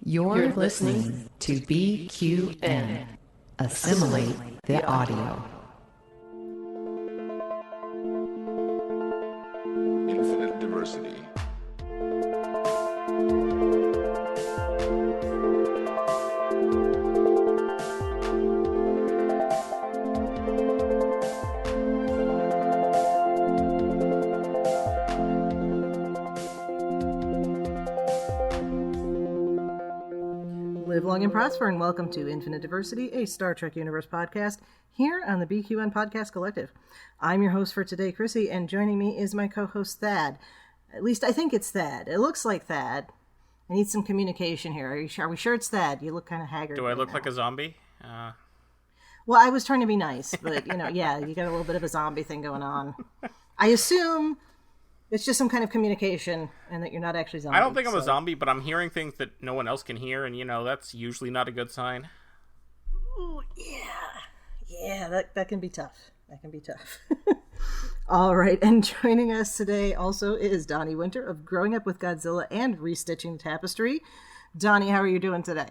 You're listening to BQN. Assimilate the audio. Infinite diversity. Live long and prosper, and welcome to Infinite Diversity, a Star Trek Universe podcast here on the BQN Podcast Collective. I'm your host for today, Chrissie, and joining me is my co-host, Thad. At least I think it's Thad. It looks like Thad. I need some communication here. Are we sure it's Thad? You look kind of haggard. Do I look like a zombie? Well, I was trying to be nice, but, yeah, you got a little bit of a zombie thing going on. I assume it's just some kind of communication and that you're not actually zombie. I don't think I'm a zombie, but I'm hearing things that no one else can hear, and, that's usually not a good sign. Ooh, yeah. Yeah, that can be tough. That can be tough. All right, and joining us today also is Donny Winter of Growing Up with Godzilla and Restitching Tapestry. Donny, how are you doing today?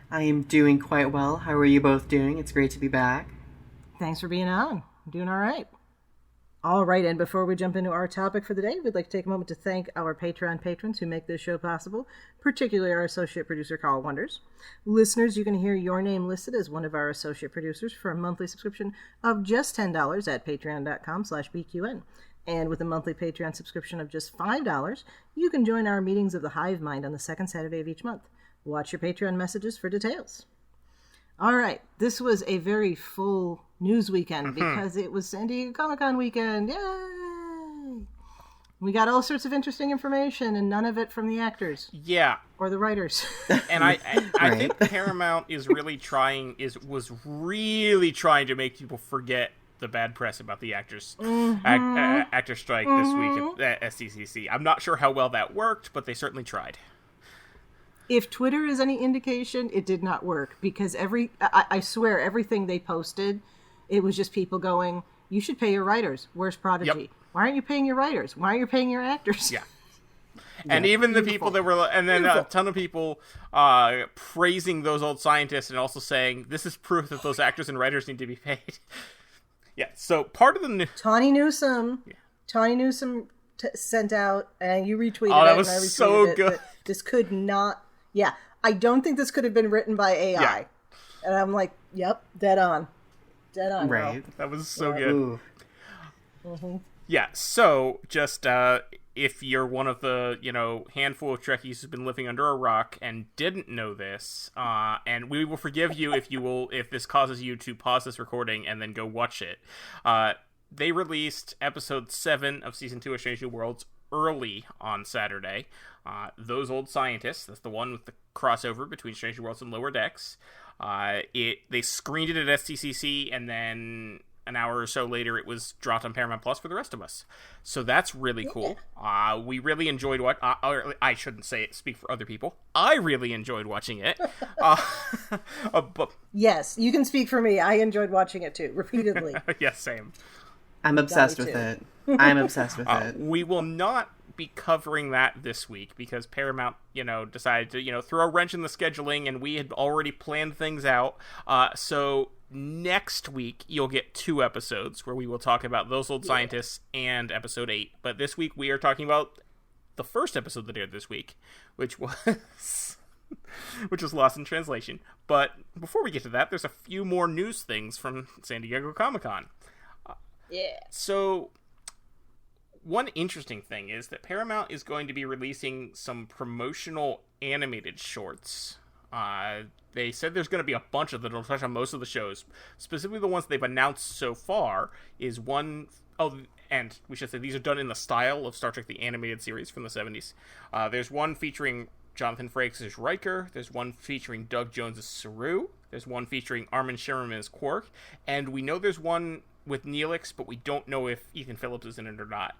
I am doing quite well. How are you both doing? It's great to be back. Thanks for being on. I'm doing all right. All right, and before we jump into our topic for the day, we'd like to take a moment to thank our Patreon patrons who make this show possible, particularly our associate producer, Carl Wonders. Listeners, you can hear your name listed as one of our associate producers for a monthly subscription of just $10 at patreon.com/BQN. And with a monthly Patreon subscription of just $5, you can join our meetings of the Hive Mind on the second Saturday of each month. Watch your Patreon messages for details. All right, this was a very full news weekend because it was San Diego Comic-Con weekend. Yay! We got all sorts of interesting information, and none of it from the actors. Yeah. Or the writers. And I think Paramount was really trying to make people forget the bad press about the actor strike this week at SDCC. I'm not sure how well that worked, but they certainly tried. If Twitter is any indication, it did not work because I swear everything they posted, it was just people going, you should pay your writers. Where's Prodigy? Yep. Why aren't you paying your writers? Why aren't you paying your actors? Yeah. And even the people that were, and then a ton of people praising those old scientists and also saying, this is proof that those actors and writers need to be paid. Yeah, so part of the Tawny Newsome sent out, and you retweeted it. Oh, that was and I retweeted so it, good. This could not, I don't think this could have been written by AI. Yeah. And I'm like, yep, dead on. Dead on, right. Girl. That was so good. Ooh. Mm-hmm. Yeah, so just if you're one of the, handful of Trekkies who's been living under a rock and didn't know this, and we will forgive you if this causes you to pause this recording and then go watch it. They released episode 7 of season 2 of Strange New Worlds early on Saturday. Those Old Scientists, that's the one with the crossover between Strange New Worlds and Lower Decks. They screened it at STCC, and then an hour or so later it was dropped on Paramount Plus for the rest of us. So that's really cool. We really enjoyed what I shouldn't say it, speak for other people. I really enjoyed watching it. But yes, you can speak for me. I enjoyed watching it too, repeatedly. Yes, same. I'm obsessed with it. I'm obsessed with it. We will not be covering that this week because Paramount, decided to, throw a wrench in the scheduling, and we had already planned things out. So next week you'll get 2 episodes where we will talk about Those Old Scientists and episode 8. But this week we are talking about the first episode that aired this week, which was Lost in Translation. But before we get to that, there's a few more news things from San Diego Comic-Con. So one interesting thing is that Paramount is going to be releasing some promotional animated shorts. They said there's going to be a bunch of them that'll touch on most of the shows. Specifically, the ones they've announced so far is one... Oh, and we should say these are done in the style of Star Trek the Animated Series from the 70s. There's one featuring Jonathan Frakes as Riker. There's one featuring Doug Jones as Saru. There's one featuring Armin Shimmerman as Quark. And we know there's one with Neelix, but we don't know if Ethan Phillips is in it or not.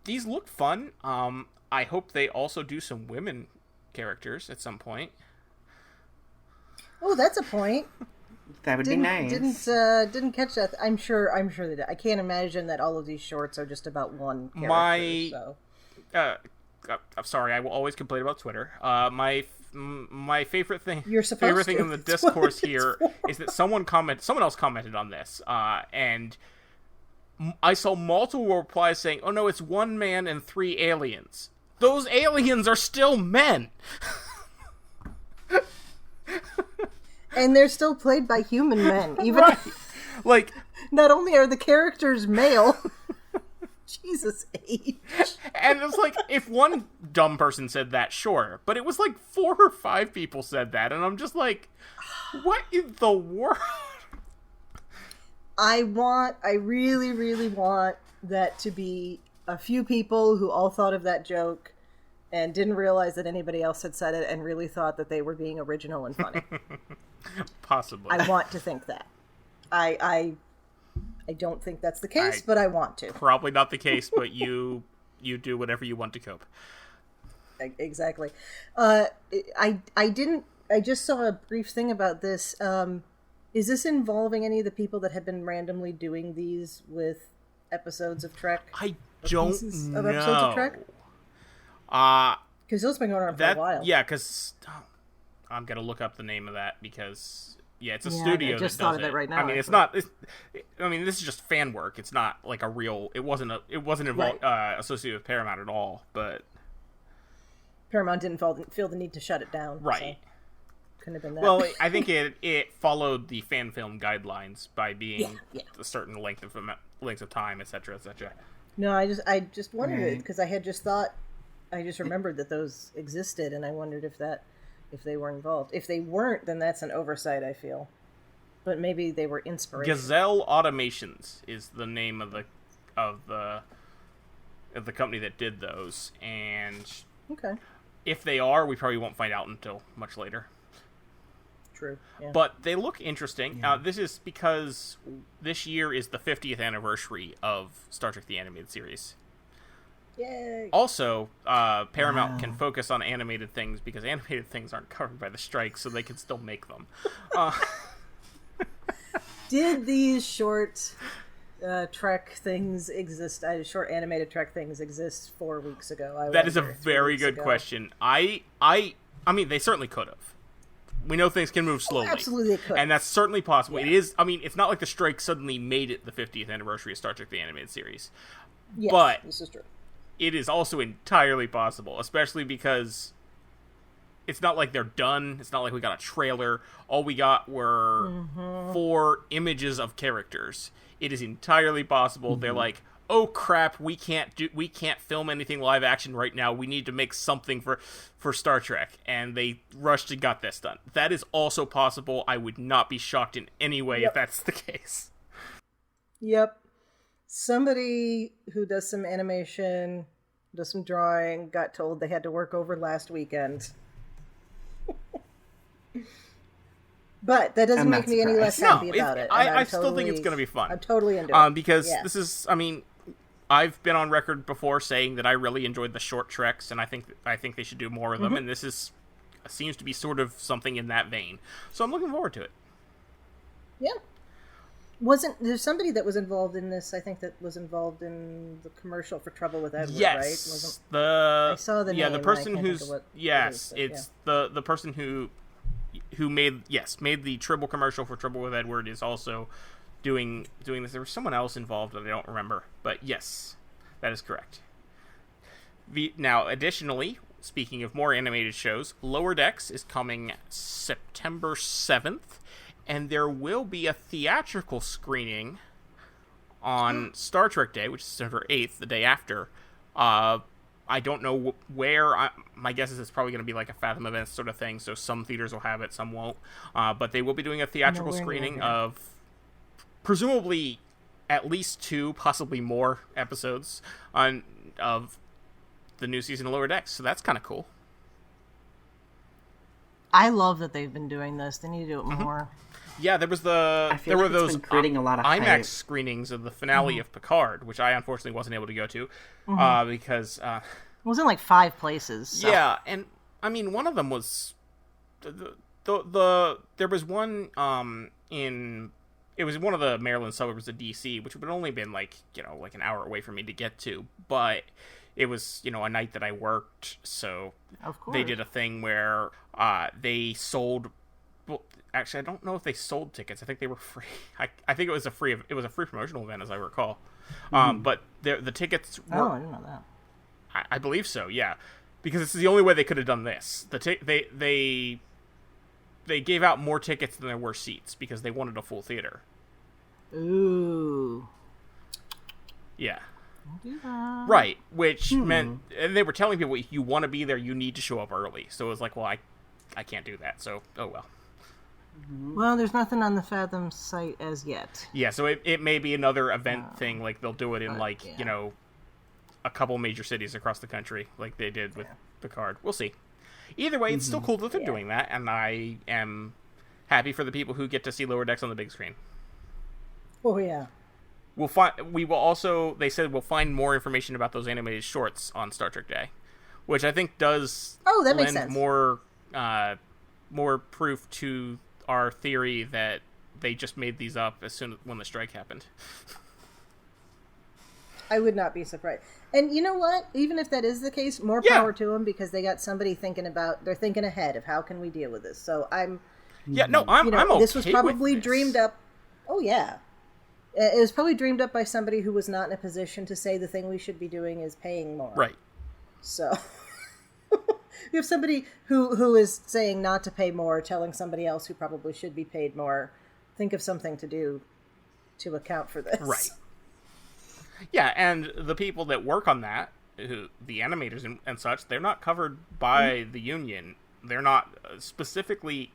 These look fun. I hope they also do some women characters at some point. Oh, that's a point. That would be nice. Didn't catch that. I'm sure they did. I can't imagine that all of these shorts are just about one character. I'm sorry, I will always complain about Twitter. My my favorite thing. You're supposed favorite thing to. in the That's what discourse it's here for. is that someone else commented on this, and I saw multiple replies saying, "Oh no, it's one man and 3 aliens. Those aliens are still men." And they're still played by human men, even Right. Like, not only are the characters male. Jesus H. and it's like, if one dumb person said that, sure, but it was like 4 or 5 people said that, and I'm just like, what in the world? I really, really want that to be a few people who all thought of that joke and didn't realize that anybody else had said it and really thought that they were being original and funny. Possibly. I want to think that. I don't think that's the case, but I want to. Probably not the case, but you do whatever you want to cope. Exactly. I just saw a brief thing about this. Is this involving any of the people that have been randomly doing these with episodes of Trek? I don't Pieces know. of episodes of Trek? Because those have been going on for a while. Yeah, because I'm going to look up the name of that because, it's a Yeah, studio I just that thought does of it right now, I mean, it's actually. not... this is just fan work. It's not like a real... It wasn't involved, associated with Paramount at all, but... Paramount didn't feel the need to shut it down. Right. So couldn't have been that. Well, I think it followed the fan film guidelines by being a certain length of time, etc., etc. No, I just wondered it Right. because I just remembered that those existed, and I wondered if they were involved. If they weren't, then that's an oversight, I feel. But maybe they were inspiration. Gazelle Automations is the name of the company that did those, and Okay. if they are, we probably won't find out until much later. True. Yeah. But they look interesting. This is because this year is the 50th anniversary of Star Trek: The Animated Series. Yay. Also, Paramount can focus on animated things because animated things aren't covered by the strike, so they can still make them. Did these short Trek things exist? Short animated Trek things exist 4 weeks ago? That is a wonder, 3 very weeks good ago. question. I mean, they certainly could have. We know things can move slowly. absolutely they could. And that's certainly possible. It is, it's not like the strike suddenly made it the 50th anniversary of Star Trek: The Animated Series. Yes, but this is true. it is also entirely possible, especially because it's not like they're done. It's not like we got a trailer. All we got were 4 images of characters. It is entirely possible they're like, oh crap, we can't film anything live action right now. We need to make something for Star Trek, and they rushed and got this done. That is also possible. I would not be shocked in any way if that's the case. Yep. Somebody who does some animation, does some drawing, got told they had to work over last weekend. But that doesn't I'm make not me any less surprised. happy about it. I still think it's going to be fun. I'm totally into it. Because Yeah. this is, I've been on record before saying that I really enjoyed the short treks, and I think they should do more of them. And this seems to be sort of something in that vein. So I'm looking forward to it. Yeah. There's somebody that was involved in this, I think, that was involved in the commercial for Trouble with Edward, right? Yes, I saw the name, the and person I can't who's think of what yes, it is, it's the person who made the Tribble commercial for Trouble with Edward is also doing this. There was someone else involved that I don't remember, but yes, that is correct. Now, additionally, speaking of more animated shows, Lower Decks is coming September 7th, and there will be a theatrical screening on Star Trek Day, which is September 8th, the day after. I don't know where. My guess is it's probably going to be like a Fathom Events sort of thing, so some theaters will have it, some won't. But they will be doing a theatrical screening of presumably at least 2, possibly more episodes of the new season of Lower Decks, so that's kind of cool. I love that they've been doing this. They need to do it more. Yeah, there were like those it's been creating a lot of IMAX hype. screenings of the finale of Picard, which I unfortunately wasn't able to go to because It was in like 5 places. So. yeah, and I mean one of them was there was one it was one of the Maryland suburbs of DC, which would have only been like an hour away for me to get to, but it was, a night that I worked, so Of course. they did a thing where they sold. Well, actually, I don't know if they sold tickets. I think they were free. I think it was a free promotional event, as I recall. But the tickets were. Oh, I didn't know that. I believe so. Yeah, because this is the only way they could have done this. They gave out more tickets than there were seats because they wanted a full theater. Ooh. Yeah. Do that. Right, which meant, and they were telling people, if you want to be there, you need to show up early. So it was like, well, I can't do that. So, oh well. Well, there's nothing on the Fathom site as yet. Yeah, so it may be another event thing, like they'll do it in a couple major cities across the country, like they did with the card. We'll see. Either way, it's still cool that they're doing that, and I am happy for the people who get to see Lower Decks on the big screen. Oh yeah. We will also, they said we'll find more information about those animated shorts on Star Trek Day, which I think does that makes lend sense. more proof to our theory that they just made these up when the strike happened. I would not be surprised. And you know what? Even if that is the case, more power to them, because they got somebody they're thinking ahead of how can we deal with this. So I'm okay. This was probably dreamed up. Oh yeah. It was probably dreamed up by somebody who was not in a position to say the thing we should be doing is paying more. Right. So you have somebody who is saying not to pay more, telling somebody else who probably should be paid more, think of something to do to account for this. Right. Yeah, and the people that work on that, the animators and such, they're not covered by the union. They're not specifically...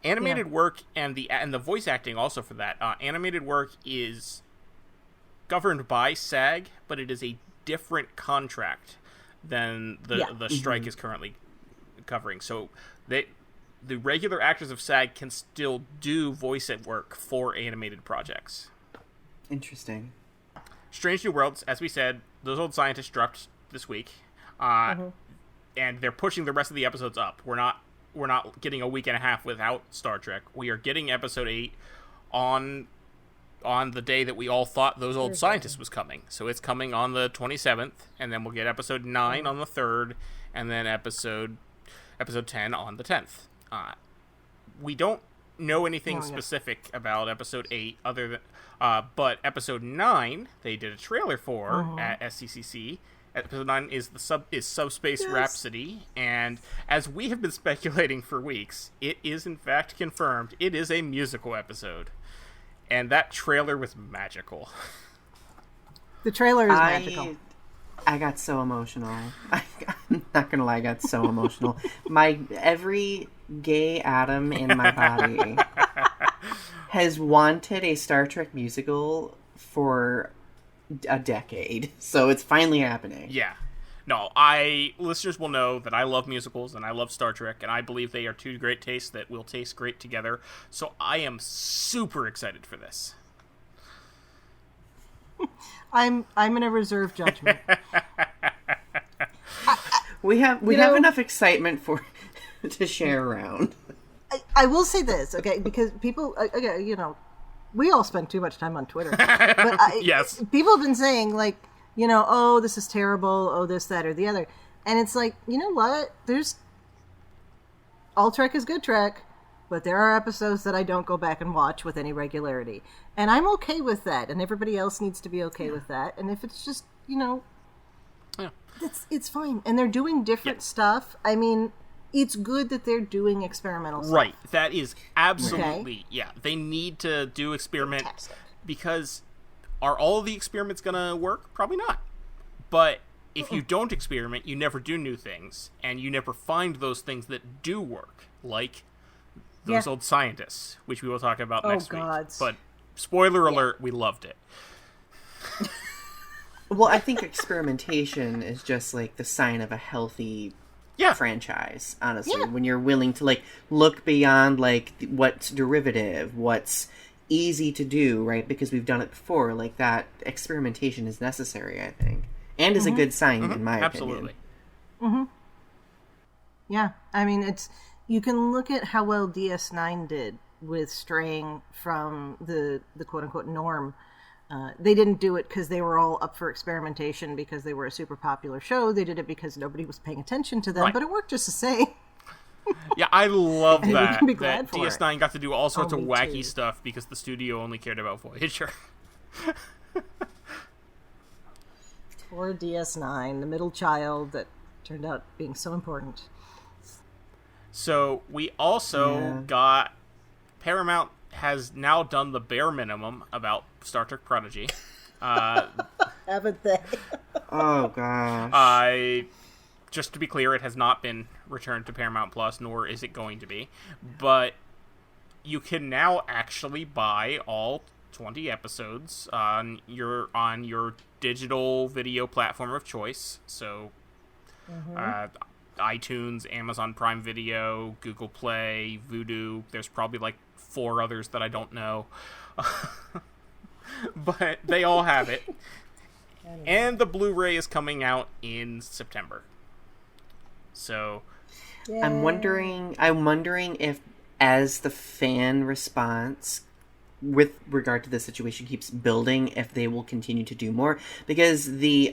Animated work and the voice acting also for that. Animated work is governed by SAG, but it is a different contract than the strike is currently covering. So the regular actors of SAG can still do voice work for animated projects. Interesting. Strange New Worlds, as we said, those old scientists dropped this week, and they're pushing the rest of the episodes up. We're not getting a week and a half without Star Trek. We are getting episode 8 on the day that we all thought those old scientists was coming. So it's coming on the 27th, and then we'll get episode 9 on the 3rd, and then episode 10 on the 10th. We don't know anything specific about episode 8 other than but episode 9 they did a trailer for at SCCC. Episode 9 is Subspace Rhapsody, and as we have been speculating for weeks, it is in fact confirmed. It is a musical episode, and that trailer was magical. The trailer is magical. I got so emotional. I'm not gonna lie, I got so emotional. Every gay atom in my body has wanted a Star Trek musical for a decade, so it's finally happening. Yeah. No, listeners will know that I love musicals and I love Star Trek, and I believe they are two great tastes that will taste great together. So I am super excited for this. I'm gonna reserve judgment. We have enough excitement to share around. I will say this, okay, because people, we all spend too much time on Twitter. But yes. People have been saying, like, oh, this is terrible, oh, this, that, or the other. And it's like, you know what? All Trek is good Trek, but there are episodes that I don't go back and watch with any regularity. And I'm okay with that, and everybody else needs to be okay with that. And if it's just, it's fine. And they're doing different stuff. I mean, it's good that they're doing experimental stuff. Right. That is absolutely, they need to do experiment. Fantastic. Because are all of the experiments going to work? Probably not. But if you don't experiment, you never do new things, and you never find those things that do work, like those old scientists, which we will talk about next week. But spoiler alert, we loved it. Well, I think experimentation is just like the sign of a healthy franchise, honestly. Yeah. When you're willing to like look beyond like what's derivative, what's easy to do, right? Because we've done it before. Like that experimentation is necessary, I think, and is a good sign in my opinion. Absolutely. Yeah, I mean, you can look at how well DS9 did with straying from the quote unquote norm They didn't do it because they were all up for experimentation because they were a super popular show. They did it because nobody was paying attention to them, but it worked just the same. Yeah, I love that for DS9 got to do all sorts of wacky too. stuff because the studio only cared about Voyager. Poor DS9, the middle child that turned out being so important. So we also got... Paramount has now done the bare minimum about Star Trek Prodigy. Haven't they? Oh, gosh. Just to be clear, it has not been returned to Paramount Plus, nor is it going to be. But you can now actually buy all 20 episodes on your digital video platform of choice. So, iTunes, Amazon Prime Video, Google Play, Vudu. There's probably like 4 others that I don't know. But they all have it. And the Blu-ray is coming out in September. So I'm wondering if, as the fan response with regard to the situation keeps building, if they will continue to do more, because the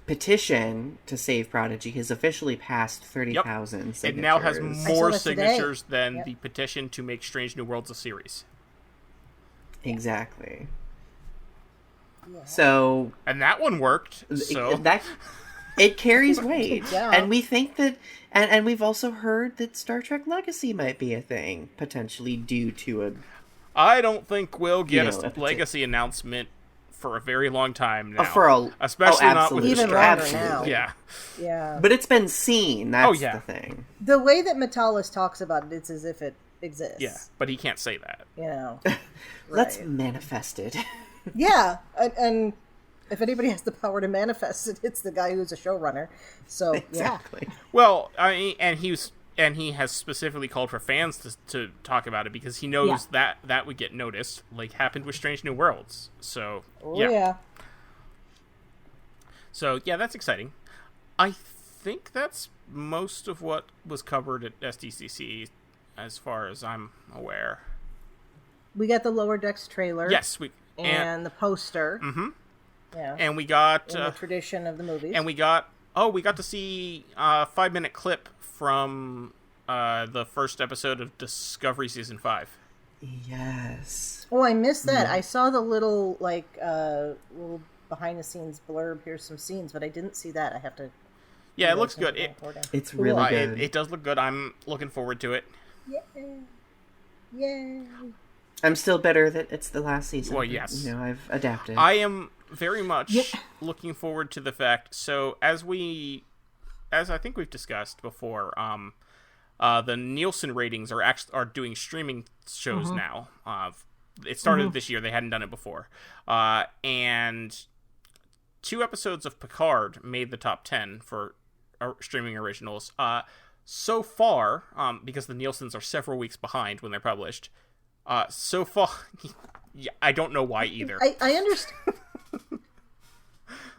petition to save Prodigy has officially passed 30,000 signatures. It now has more signatures than the petition to make Strange New Worlds a series. Exactly. Yeah. So, and that one worked. So it carries weight, and we think that, and we've also heard that Star Trek Legacy might be a thing potentially due to a. I don't think we'll get a Legacy announcement for a very long time now. Especially not with even longer now. Yeah. But it's been seen. That's the thing. The way that Metalis talks about it, it's as if it exists. Yeah, but he can't say that. You know. Let's manifest it. Yeah, and if anybody has the power to manifest it, it's the guy who's a showrunner. So exactly. Yeah. Well, and he has specifically called for fans to talk about it because he knows that would get noticed, like happened with Strange New Worlds. So So that's exciting. I think that's most of what was covered at SDCC, as far as I'm aware. We got the Lower Decks trailer. Yes, and the poster. Mm-hmm. Yeah. And we got in the tradition of the movies. And we got to see a 5-minute clip from the first episode of Discovery Season 5. Yes. Oh, I missed that. I saw the little little behind the scenes blurb. Here's some scenes, but I didn't see that. I have to. Yeah, it looks good. It's really good. It does look good. I'm looking forward to it. Yay! I'm still better that it's the last season. Well, yes. I've adapted. I am very much looking forward to the fact. So as I think we've discussed before, the Nielsen ratings are doing streaming shows now. It started this year. They hadn't done it before. And 2 episodes of Picard made the top 10 for streaming originals. So far, because the Nielsens are several weeks behind when they're published, so far, I don't know why either. I understand.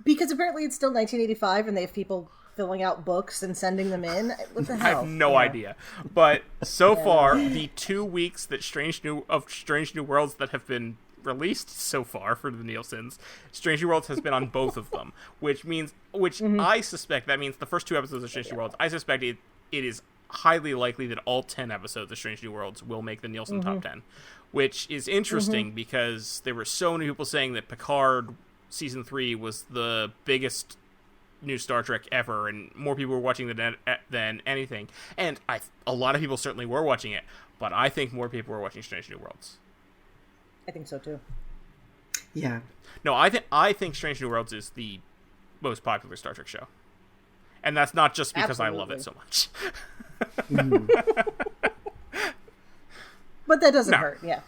Because apparently it's still 1985 and they have people filling out books and sending them in. What the hell? I have no idea. But so far, the 2 weeks that Strange New Worlds that have been released so far for the Nielsen's, Strange New Worlds has been on both of them, which I suspect that means the first 2 episodes of Strange New Worlds. I suspect it is highly likely that all 10 episodes of Strange New Worlds will make the Nielsen top 10, which is interesting because there were so many people saying that Picard Season 3 was the biggest new Star Trek ever, and more people were watching than anything. And a lot of people certainly were watching it, but I think more people were watching Strange New Worlds. I think so too. Yeah. No, I think Strange New Worlds is the most popular Star Trek show. And that's not just because I love it so much. But that doesn't hurt, yeah.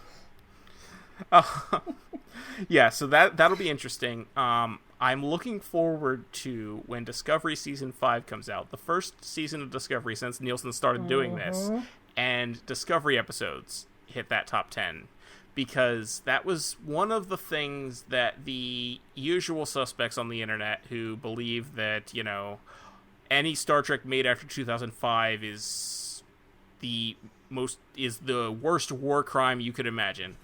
Yeah, so that'll be interesting. I'm looking forward to when Discovery Season 5 comes out. The first season of Discovery since Nielsen started doing this. And Discovery episodes hit that top 10. Because that was one of the things that the usual suspects on the internet who believe that, any Star Trek made after 2005 is the worst war crime you could imagine.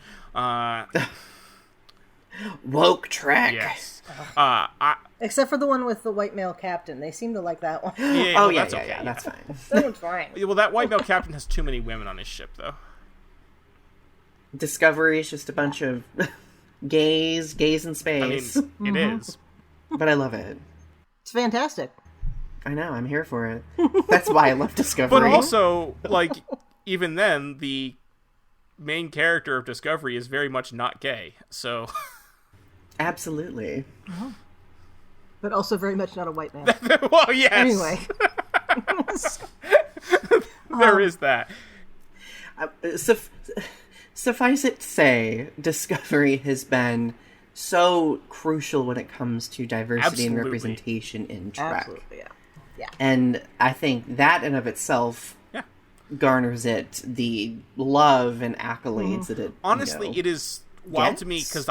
Woke Trek. Yes. Except for the one with the white male captain. They seem to like that one. That's okay. That's fine. That one's fine. Well, that white male captain has too many women on his ship, though. Discovery is just a bunch of gays in space. I mean, it is. But I love it. It's fantastic. I know, I'm here for it. That's why I love Discovery. But also, like, even then, the main character of Discovery is very much not gay, so... Absolutely. Oh. But also very much not a white man. Well, yes. Anyway. There is that. Suffice it to say, Discovery has been so crucial when it comes to diversity and representation in Trek. Absolutely, yeah. And I think that in of itself garners it the love and accolades that it honestly it is wild to me because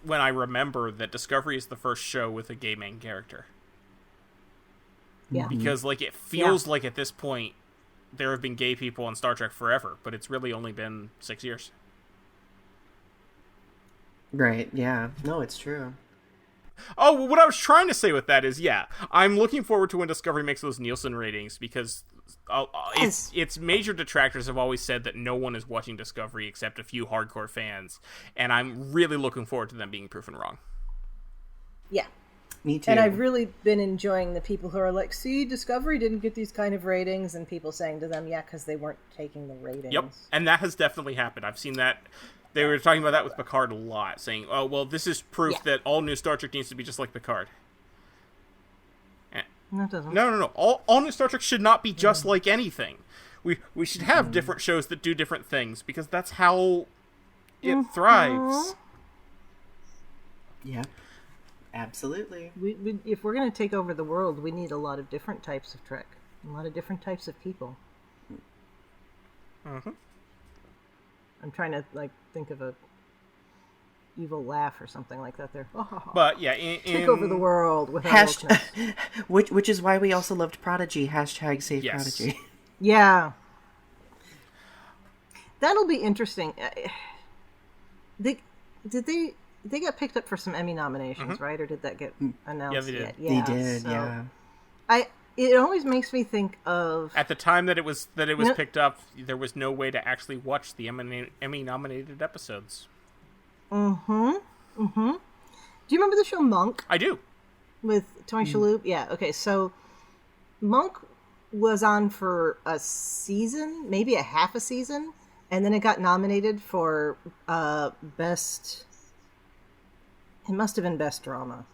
when I remember that Discovery is the first show with a gay main character. Yeah. Because like it feels like at this point there have been gay people on Star Trek forever, but it's really only been 6 years. Right, yeah. No, it's true. Oh, well, what I was trying to say with that is, I'm looking forward to when Discovery makes those Nielsen ratings, because its major detractors have always said that no one is watching Discovery except a few hardcore fans, and I'm really looking forward to them being proven wrong. Yeah. Me too. And I've really been enjoying the people who are like, see, Discovery didn't get these kind of ratings, and people saying to them, because they weren't taking the ratings. Yep, and that has definitely happened. I've seen that. They were talking about that with Picard a lot, saying, oh, well, this is proof that all new Star Trek needs to be just like Picard. No, it doesn't. No. All new Star Trek should not be just like anything. We should have different shows that do different things, because that's how it thrives. Yep. Absolutely. We, if we're going to take over the world, we need a lot of different types of Trek. A lot of different types of people. Mm-hmm. I'm trying to, think of a evil laugh or something like that there. But, take over the world with which is why we also loved Prodigy. #save Prodigy. Yeah. That'll be interesting. They got picked up for some Emmy nominations, right? Or did that get announced yet? Yeah, they did, so it always makes me think of... At the time that it was picked up, there was no way to actually watch the Emmy-nominated episodes. Mm-hmm. Mm-hmm. Do you remember the show Monk? I do. With Tony Shalhoub? Yeah, okay, so Monk was on for a season, maybe a half a season, and then it got nominated for best... It must have been best drama.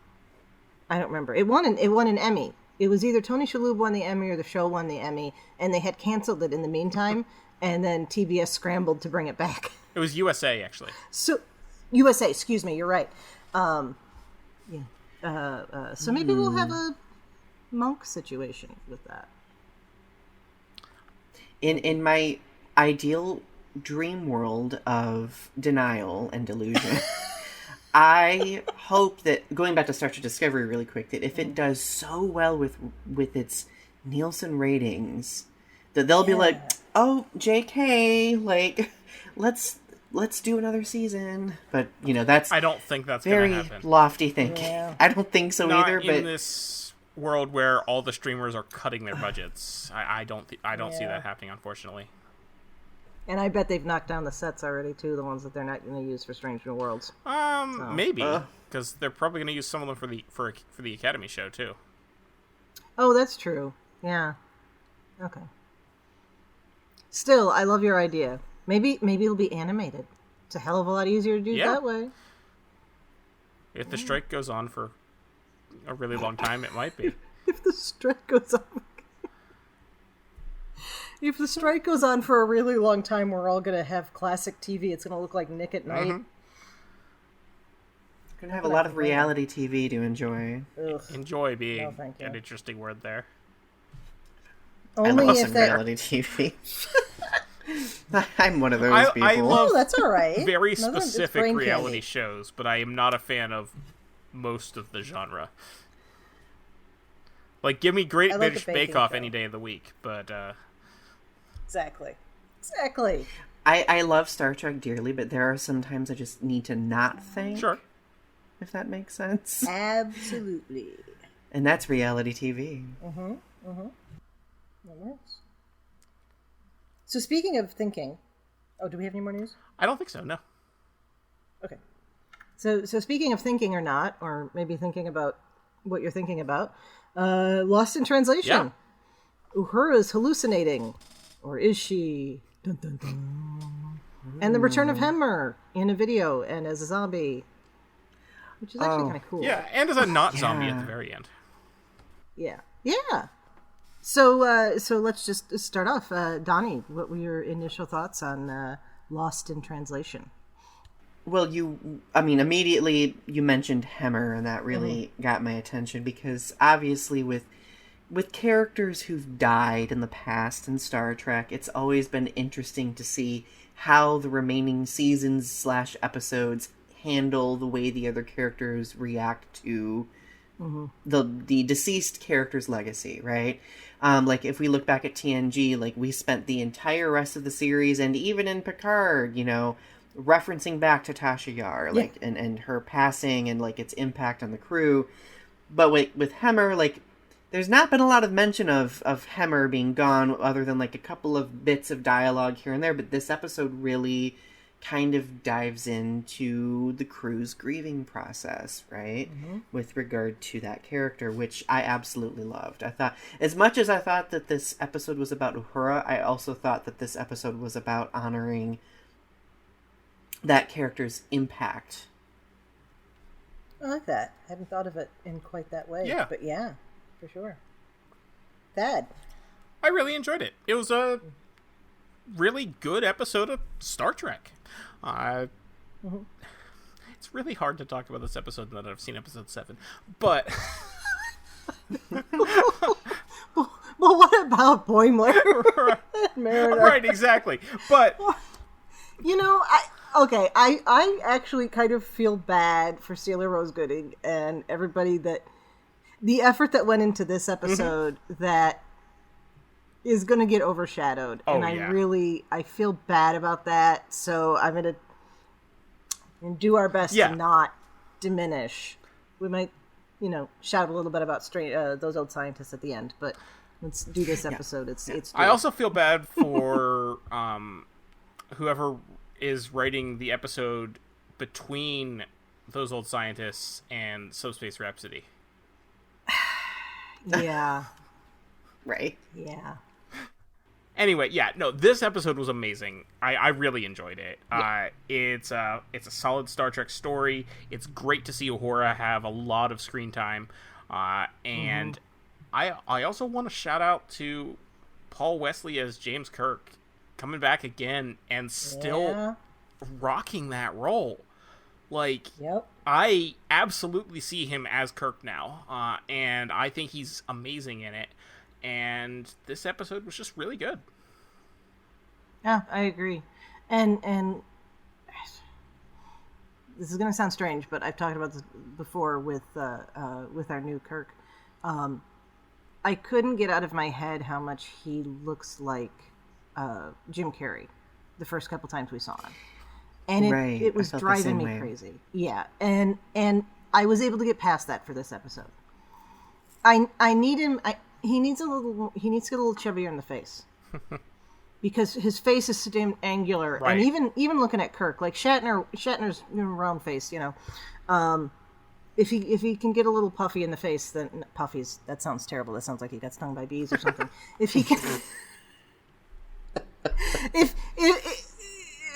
I don't remember. It won an Emmy. It was either Tony Shalhoub won the Emmy or the show won the Emmy, and they had canceled it in the meantime, and then TBS scrambled to bring it back. It was USA, actually. So, USA, excuse me, you're right. So maybe we'll have a Monk situation with that. In my ideal dream world of denial and delusion... I hope that, going back to Star Trek Discovery really quick, that if it does so well with its Nielsen ratings, that they'll be like, oh, JK, let's do another season. But, that's... I don't think that's very going to happen. Lofty thinking. Yeah. I don't think so Not either, but... in this world where all the streamers are cutting their budgets. I don't see that happening, unfortunately. And I bet they've knocked down the sets already, too, the ones that they're not going to use for Strange New Worlds. Maybe, because they're probably going to use some of them for the Academy show, too. Oh, that's true. Yeah. Okay. Still, I love your idea. Maybe it'll be animated. It's a hell of a lot easier to do that way. If the strike goes on for a really long time, it might be. If the strike goes on... If the strike goes on for a really long time, we're all going to have classic TV. It's going to look like Nick at Night. Going to have a lot of reality TV to enjoy. Ugh. Enjoy being an interesting word there. Only I love if some reality TV. I'm one of those people. I love that's all right. very specific reality shows, but I am not a fan of most of the genre. Like, give me Great British Bake Off any day of the week, but... Exactly. I love Star Trek dearly, but there are some times I just need to not think. Sure. if that makes sense. Absolutely. And that's reality TV. That works. So speaking of thinking, do we have any more news? I don't think so, no. Okay. So speaking of thinking or not, or maybe thinking about what you're thinking about, Lost in Translation. Yeah. Uhura's hallucinating. Or is she? Dun, dun, dun. And the return of Hemmer in a video and as a zombie. Which is actually kind of cool. Yeah, and as a not zombie at the very end. Yeah. Yeah. So let's just start off. Donnie, what were your initial thoughts on Lost in Translation? Well, immediately you mentioned Hemmer, and that really got my attention, because obviously with characters who've died in the past in Star Trek, it's always been interesting to see how the remaining seasons / episodes handle the way the other characters react to the deceased character's legacy, right? Like, if we look back at TNG, like, we spent the entire rest of the series, and even in Picard, referencing back to Tasha Yar, like, and her passing and, like, its impact on the crew. But with Hemmer, like, there's not been a lot of mention of Hemmer being gone, other than, like, a couple of bits of dialogue here and there, but this episode really kind of dives into the crew's grieving process, right? With regard to that character, which I absolutely loved. I thought, as much as I thought that this episode was about Uhura, I also thought that this episode was about honoring that character's impact. I like that. I hadn't thought of it in quite that way. Yeah. But yeah, for sure. Thad. I really enjoyed it. It was a really good episode of Star Trek. It's really hard to talk about this episode now that I've seen episode 7. But well, what about Boimler? Right, exactly. But I actually kind of feel bad for Steeler Rose Gooding and everybody, that the effort that went into this episode that is going to get overshadowed. And I feel bad about that. So I'm going to do our best to not diminish. We might, shout a little bit about those old scientists at the end, but let's do this episode. It's I also feel bad for whoever is writing the episode between those old scientists and Subspace Rhapsody. Yeah. Right? Yeah. Anyway, this episode was amazing. I really enjoyed it. Yeah. It's a solid Star Trek story. It's great to see Uhura have a lot of screen time. And I also want to shout out to Paul Wesley as James Kirk, coming back again and still rocking that role. Like, I absolutely see him as Kirk now. And I think he's amazing in it. And this episode was just really good. Yeah, I agree. And this is going to sound strange, but I've talked about this before with our new Kirk. I couldn't get out of my head how much he looks like Jim Carrey the first couple times we saw him. And it was driving me crazy. Yeah. And I was able to get past that for this episode. I need him. He needs to get a little chubbier in the face, because his face is so damn angular. Right. And even looking at Kirk, like Shatner's round face, if he can get a little puffy in the face, then puffies. That sounds terrible. That sounds like he got stung by bees or something. If he can,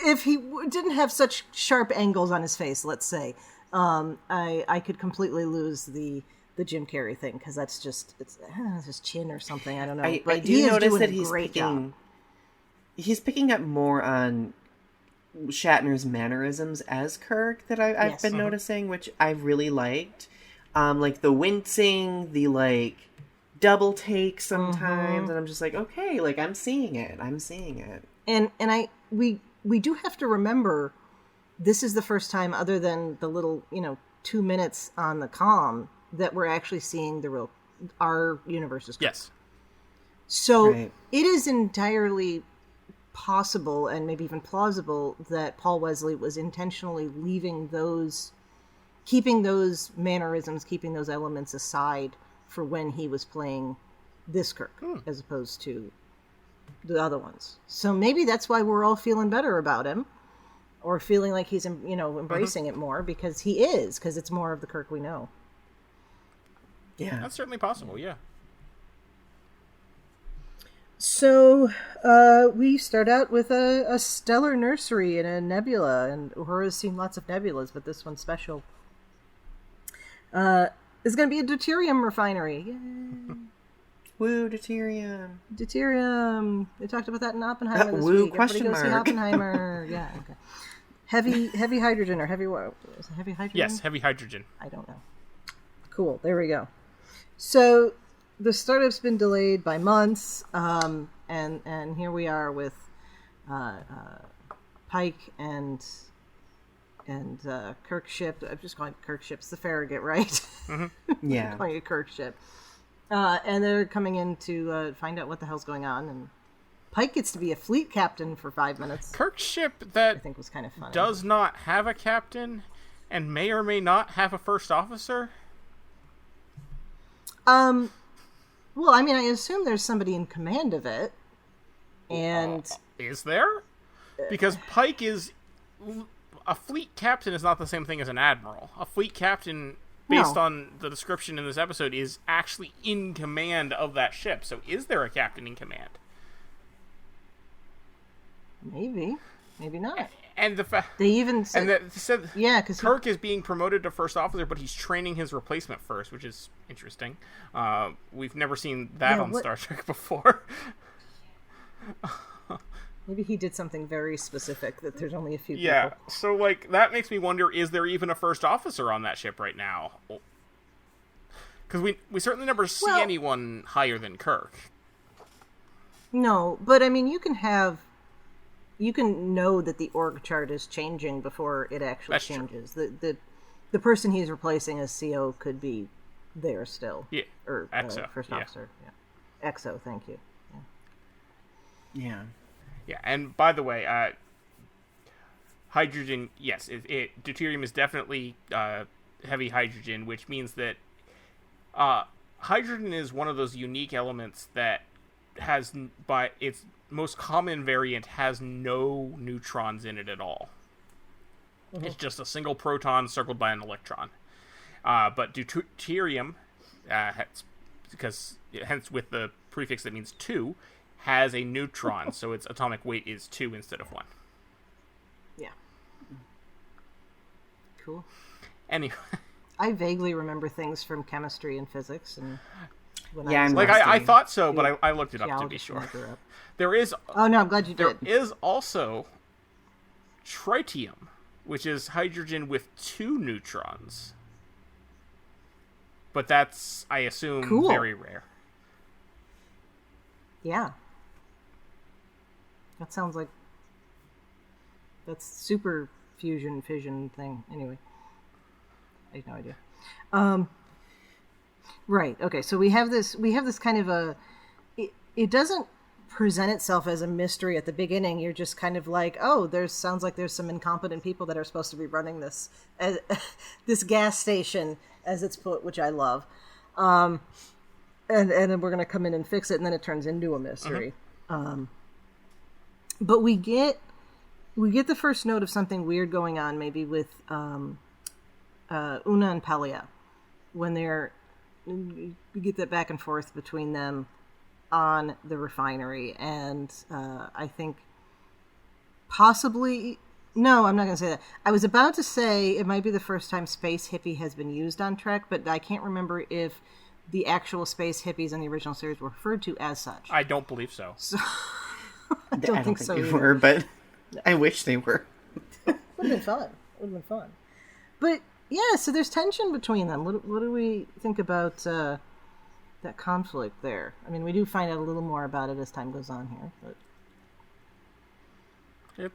if he didn't have such sharp angles on his face, let's say, I could completely lose the Jim Carrey thing, because that's just it's his chin or something. I don't know. But I do notice that he's picking up more on Shatner's mannerisms as Kirk that I've been noticing, which I've really liked. Like the wincing, the like double take sometimes, and I'm just like, okay, like I'm seeing it. And we do have to remember, this is the first time, other than the little 2 minutes on the comm, that we're actually seeing our universe's Kirk. Yes. So it is entirely possible, and maybe even plausible, that Paul Wesley was intentionally leaving those keeping those mannerisms, keeping those elements aside for when he was playing this Kirk, as opposed to the other ones. So maybe that's why we're all feeling better about him, or feeling like he's, embracing it more, because it's more of the Kirk we know. Yeah. That's certainly possible, yeah. So we start out with a stellar nursery in a nebula, and Uhura's seen lots of nebulas, but this one's special. It's going to be a deuterium refinery. Yay. Woo, deuterium. Deuterium. They talked about that in Oppenheimer this woo, week. question Everybody go mark. see Oppenheimer. Yeah, okay. Heavy hydrogen, or heavy what? Is it heavy hydrogen? Yes, heavy hydrogen. I don't know. Cool. There we go. So the startup's been delayed by months, and here we are with Pike and Kirk ship. I'm just calling it Kirk ship. It's the Farragut, right? Mm-hmm. Yeah. I'm calling it Kirk ship. And they're coming in to find out what the hell's going on, and Pike gets to be a fleet captain for 5 minutes. Kirk's ship that I think was kind of funny. does not have a captain and may or may not have a first officer. Well, I mean, I assume there's somebody in command of it, and Is there? Because Pike is... A fleet captain is not the same thing as an admiral. A fleet captain, based on the description in this episode, is actually in command of that ship. So is there a captain in command? maybe not. And the fact... They even said... And said Yeah, because Kirk is being promoted to first officer, but he's training his replacement first, which is interesting. We've never seen that on Star Trek before. maybe he did something very specific that there's only a few Yeah, people. so, like, that makes me wonder, is there even a first officer on that ship right now? Because we certainly never see anyone higher than Kirk. No, but I mean, you can know that the org chart is changing before it actually That's changes. The person he's replacing as CO could be there still. Yeah, Or EXO, first yeah. officer. Yeah. EXO, thank you. Yeah. Yeah, and by the way, hydrogen, yes, deuterium is definitely heavy hydrogen, which means that hydrogen is one of those unique elements that has, by its most common variant, has no neutrons in it at all. Mm-hmm. It's just a single proton circled by an electron. But deuterium, hence with the prefix that means 2, has a neutron, so its atomic weight is 2 instead of 1. Yeah. Cool. Anyway. I vaguely remember things from chemistry and physics, and I thought so, but I looked it up to be sure. There is... Oh, no, I'm glad you did. There is also tritium, which is hydrogen with 2 neutrons. But that's, I assume, very rare. Yeah. That sounds like... That's super fission thing. Anyway. I have no idea. Right. Okay. So we have this kind of a, it doesn't present itself as a mystery at the beginning. You're just kind of like, oh, sounds like there's some incompetent people that are supposed to be running this, this gas station, as it's put, which I love. And then we're going to come in and fix it. And then it turns into a mystery. But we get the first note of something weird going on, maybe with, Una and Pelia, when we get that back and forth between them on the refinery, and I think possibly, no, I'm not going to say that. I was about to say it might be the first time space hippie has been used on Trek, but I can't remember if the actual space hippies in the original series were referred to as such. I don't believe so. I don't think so they either. were, but I wish they were. Would have been fun. But yeah, so there's tension between them. What do we think about that conflict there? I mean, we do find out a little more about it as time goes on here. But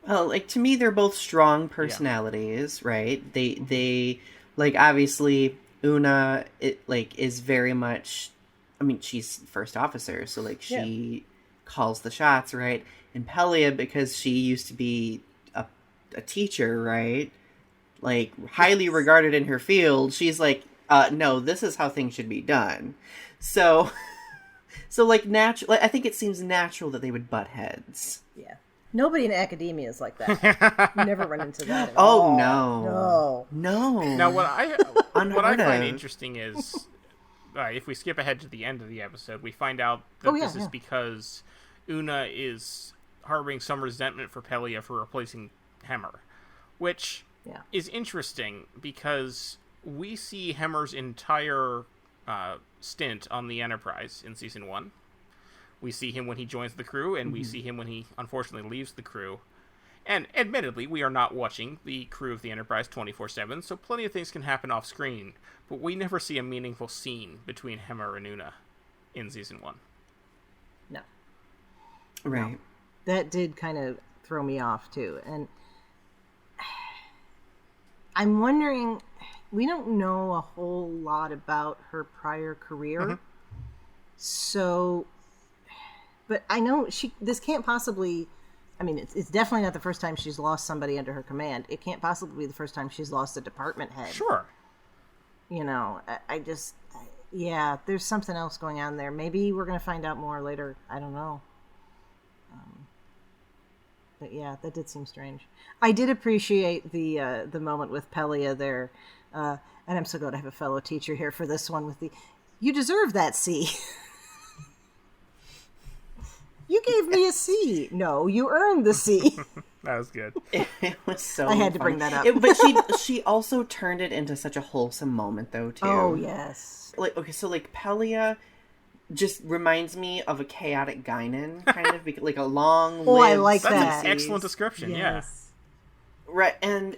Well, like, to me, they're both strong personalities, right? They like, obviously, Una, is very much, I mean, she's first officer, so, like, she calls the shots, right? And Pelia, because she used to be a teacher, right? like highly regarded in her field, she's like, no, this is how things should be done. So like I think it seems natural that they would butt heads. Yeah. Nobody in academia is like that. You never run into that at all. No. Now, what I find interesting is, if we skip ahead to the end of the episode, we find out that this is because Una is harboring some resentment for Pelia for replacing Hemmer, which is interesting because we see Hemmer's entire stint on the Enterprise in Season 1. We see him when he joins the crew, and we see him when he unfortunately leaves the crew. And admittedly, we are not watching the crew of the Enterprise 24/7, so plenty of things can happen off screen, but we never see a meaningful scene between Hemmer and Una in Season 1. No. Right. No. That did kind of throw me off, too. And I'm wondering, we don't know a whole lot about her prior career, so... But I know this can't possibly... I mean, it's definitely not the first time she's lost somebody under her command. It can't possibly be the first time she's lost a department head. Sure. You know, yeah, there's something else going on there. Maybe we're going to find out more later. I don't know. But yeah, that did seem strange. I did appreciate the moment with Pelia there. And I'm so glad to have a fellow teacher here for this one with you deserve that C. You gave me a C. No, you earned the C. That was good. It was so I had to funny. bring that up. But she also turned it into such a wholesome moment, though, too. Oh, yes. Like, okay, so, like, Pelia just reminds me of a chaotic Guinan, kind of, like a long-lived... Oh, I like That's that. an excellent description, Yes. Right, and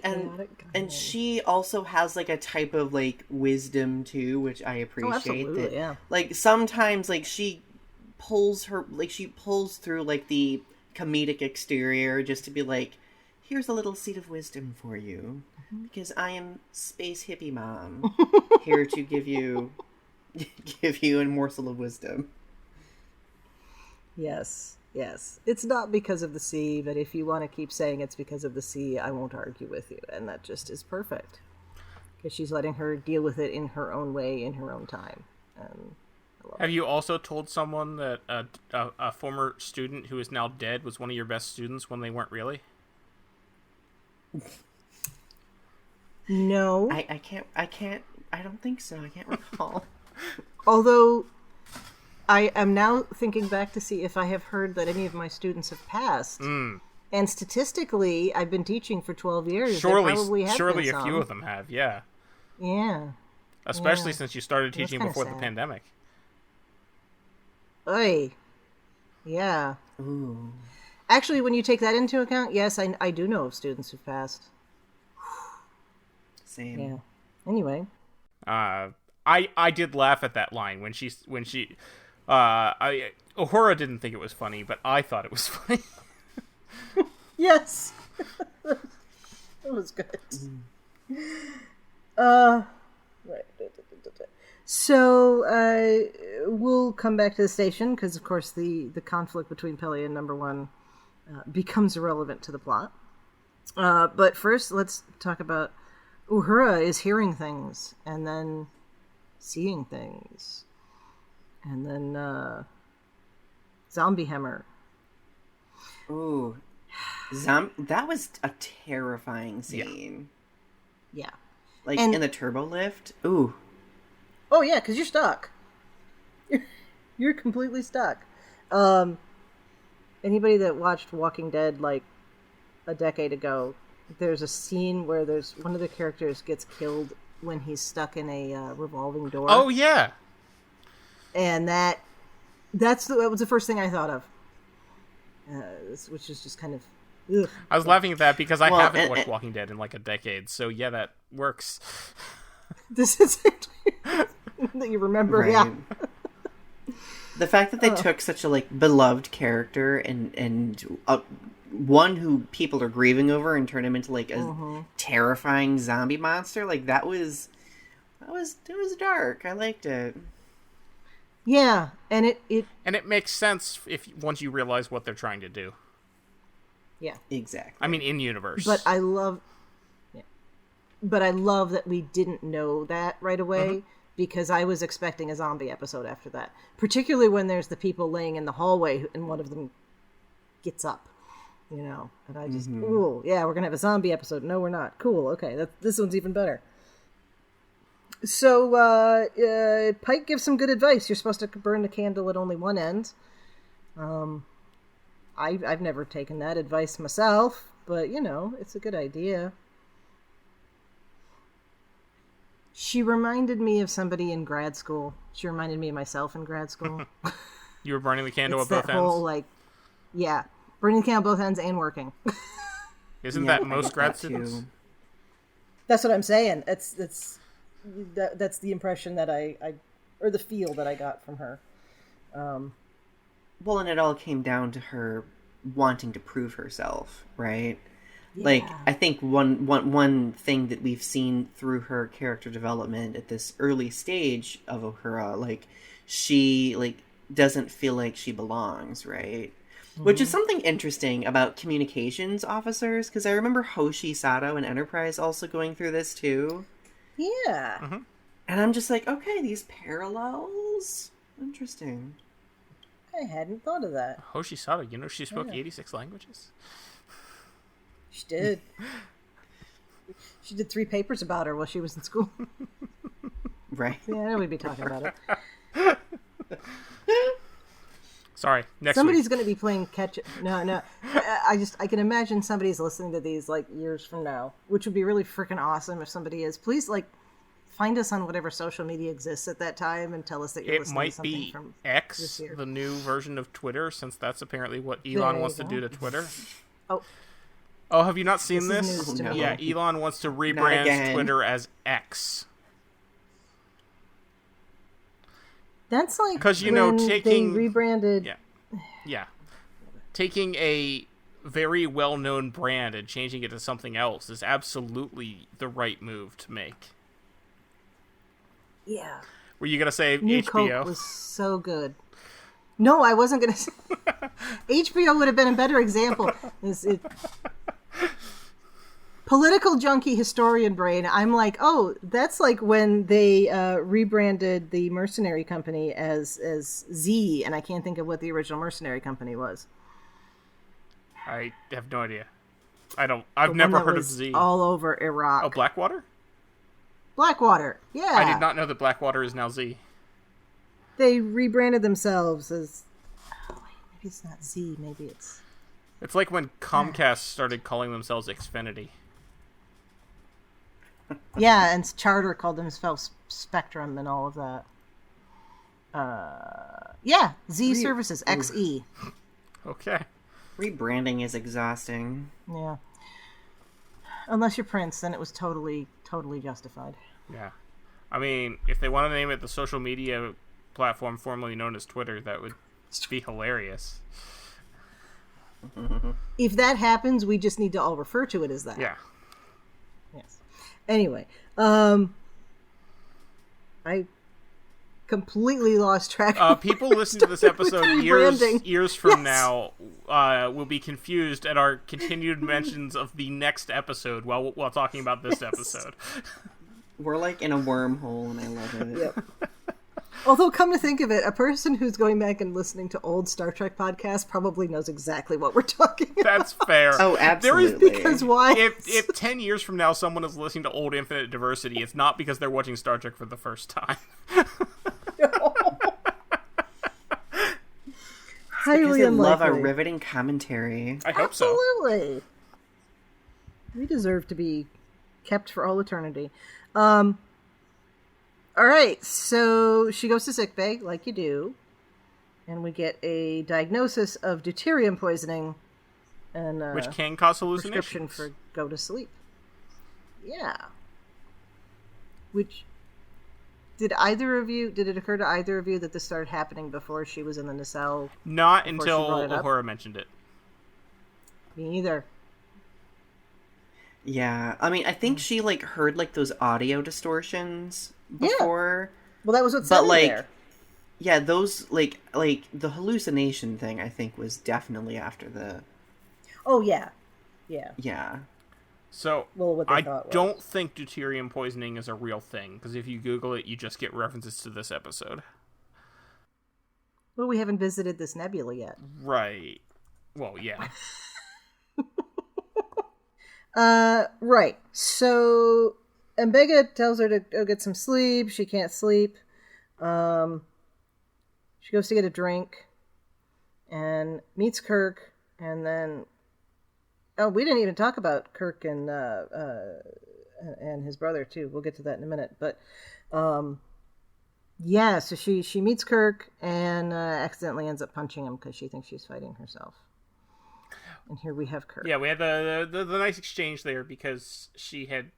she also has, like, a type of, like, wisdom, too, which I appreciate. Absolutely, that, yeah. Like, sometimes, like, she pulls through, like, the comedic exterior just to be like, here's a little seed of wisdom for you, because I am Space Hippie Mom, here to give you a morsel of wisdom. Yes. It's not because of the C, but if you want to keep saying it's because of the C, I won't argue with you, and that just is perfect. Because she's letting her deal with it in her own way, in her own time. And have you also told someone that a former student who is now dead was one of your best students when they weren't really? No. I don't think so. I can't recall. Although, I am now thinking back to see if I have heard that any of my students have passed. And statistically, I've been teaching for 12 years. Surely been a few of them have, yeah. Yeah. Especially since you started teaching before the pandemic. Oy. Yeah. Ooh. Actually, when you take that into account, yes, I do know of students who've passed. Same. Yeah. Anyway. I did laugh at that line when she Uhura didn't think it was funny, but I thought it was funny. Yes. That was good. Right. So, we'll come back to the station, because, of course, the conflict between Pelia and Number One becomes irrelevant to the plot. But first, let's talk about Uhura is hearing things, and then seeing things, and then Zombie Hemmer. Ooh. That was a terrifying scene. Yeah. Like, in the turbo lift. Ooh. Oh, yeah, because you're stuck. You're completely stuck. Anybody that watched Walking Dead, like, a decade ago, there's a scene where one of the characters gets killed when he's stuck in a revolving door. Oh, yeah. And that was the first thing I thought of. Which is just kind of... Ugh. I was laughing at that because I haven't watched Walking Dead in like a decade, so yeah, that works. This is it. That you remember, right. Yeah. The fact that they took such a, like, beloved character and one who people are grieving over and turned him into, like, a terrifying zombie monster, like, that was dark. I liked it. Yeah, and it makes sense once you realize what they're trying to do. Yeah, exactly. I mean, in universe. But I love. Yeah. But I love that we didn't know that right away, because I was expecting a zombie episode after that. Particularly when there's the people laying in the hallway and one of them gets up, you know. And I just, ooh, yeah, we're going to have a zombie episode. No, we're not. Cool, okay, this one's even better. So, Pike gives some good advice. You're supposed to burn the candle at only one end. I've never taken that advice myself, but, you know, it's a good idea. She reminded me of somebody in grad school. She reminded me of myself in grad school. You were burning the candle at that both ends? whole, like, yeah, burning the candle at both ends and working. Isn't that most grad students? That's what I'm saying. That's the impression that I or the feel that I got from her. Well, and it all came down to her wanting to prove herself, right? Yeah. Like, I think one thing that we've seen through her character development at this early stage of Uhura, like, she, like, doesn't feel like she belongs, right? Mm-hmm. Which is something interesting about communications officers, because I remember Hoshi Sato in Enterprise also going through this, too. Yeah. Mm-hmm. And I'm just like, okay, these parallels? Interesting. I hadn't thought of that. Hoshi Sato, you know she spoke 86 languages? She did. She did 3 papers about her while she was in school. Right. Yeah, I know we'd be talking about it. Sorry, next Somebody's week. going to be playing catch. No. I can imagine somebody's listening to these like years from now, which would be really freaking awesome if somebody is. Please, like, find us on whatever social media exists at that time and tell us that you're listening to something be from X, this year. the new version of Twitter, since that's apparently what Elon wants to do to Twitter. Oh, have you not seen This this? is news to me. Yeah, Elon wants to rebrand Twitter as X. That's like because when they rebranded. Yeah, taking a very well-known brand and changing it to something else is absolutely the right move to make. Yeah. Were you gonna say New HBO? Coke was so good. No, I wasn't gonna say. HBO would have been a better example. Political junkie historian brain. I'm like, oh, that's like when they rebranded the mercenary company as Z, and I can't think of what the original mercenary company was. I have no idea. I've never heard of Z. All over Iraq. Oh, Blackwater? Blackwater, yeah. I did not know that Blackwater is now Z. They rebranded themselves as... Oh, wait, maybe it's not Z, maybe it's... It's like when Comcast started calling themselves Xfinity. Yeah, and Charter called themselves Spectrum and all of that. Yeah, Z Services, XE. Okay. Rebranding is exhausting. Yeah. Unless you're Prince, then it was totally justified. Yeah. I mean, if they want to name it the social media platform formerly known as Twitter, that would be hilarious. If that happens, we just need to all refer to it as that. Yeah. Yes. Anyway, I completely lost track. People listening to this episode years from now will be confused at our continued mentions of the next episode while talking about this episode. We're like in a wormhole, and I love it. Yep. Although, come to think of it, a person who's going back and listening to old Star Trek podcasts probably knows exactly what we're talking about. That's fair. Oh, absolutely. Because why? If 10 years from now someone is listening to old Infinite Diversity, it's not because they're watching Star Trek for the first time. Highly unlikely. unlikely. Love our riveting commentary. I hope so. Absolutely. We deserve to be kept for all eternity. All right, so she goes to sickbay, like you do, and we get a diagnosis of deuterium poisoning, and which can cause hallucinations. Prescription for go to sleep. Yeah. Which did it occur to either of you that this started happening before she was in the nacelle? Not until Uhura mentioned it. Me either. Yeah, I mean, I think she like heard like those audio distortions before. Yeah. Well, that was what's there. Yeah, those like the hallucination thing I think was definitely after the. Oh yeah. Yeah. So, what they I thought was. don't think deuterium poisoning is a real thing, because if you Google it, you just get references to this episode. Well, we haven't visited this nebula yet. Right. Well, yeah. Right. So, Mbega tells her to go get some sleep. She can't sleep. She goes to get a drink and meets Kirk, and then... Oh, we didn't even talk about Kirk and his brother, too. We'll get to that in a minute. But, yeah, so she meets Kirk and accidentally ends up punching him because she thinks she's fighting herself. And here we have Kirk. Yeah, we had the nice exchange there because she had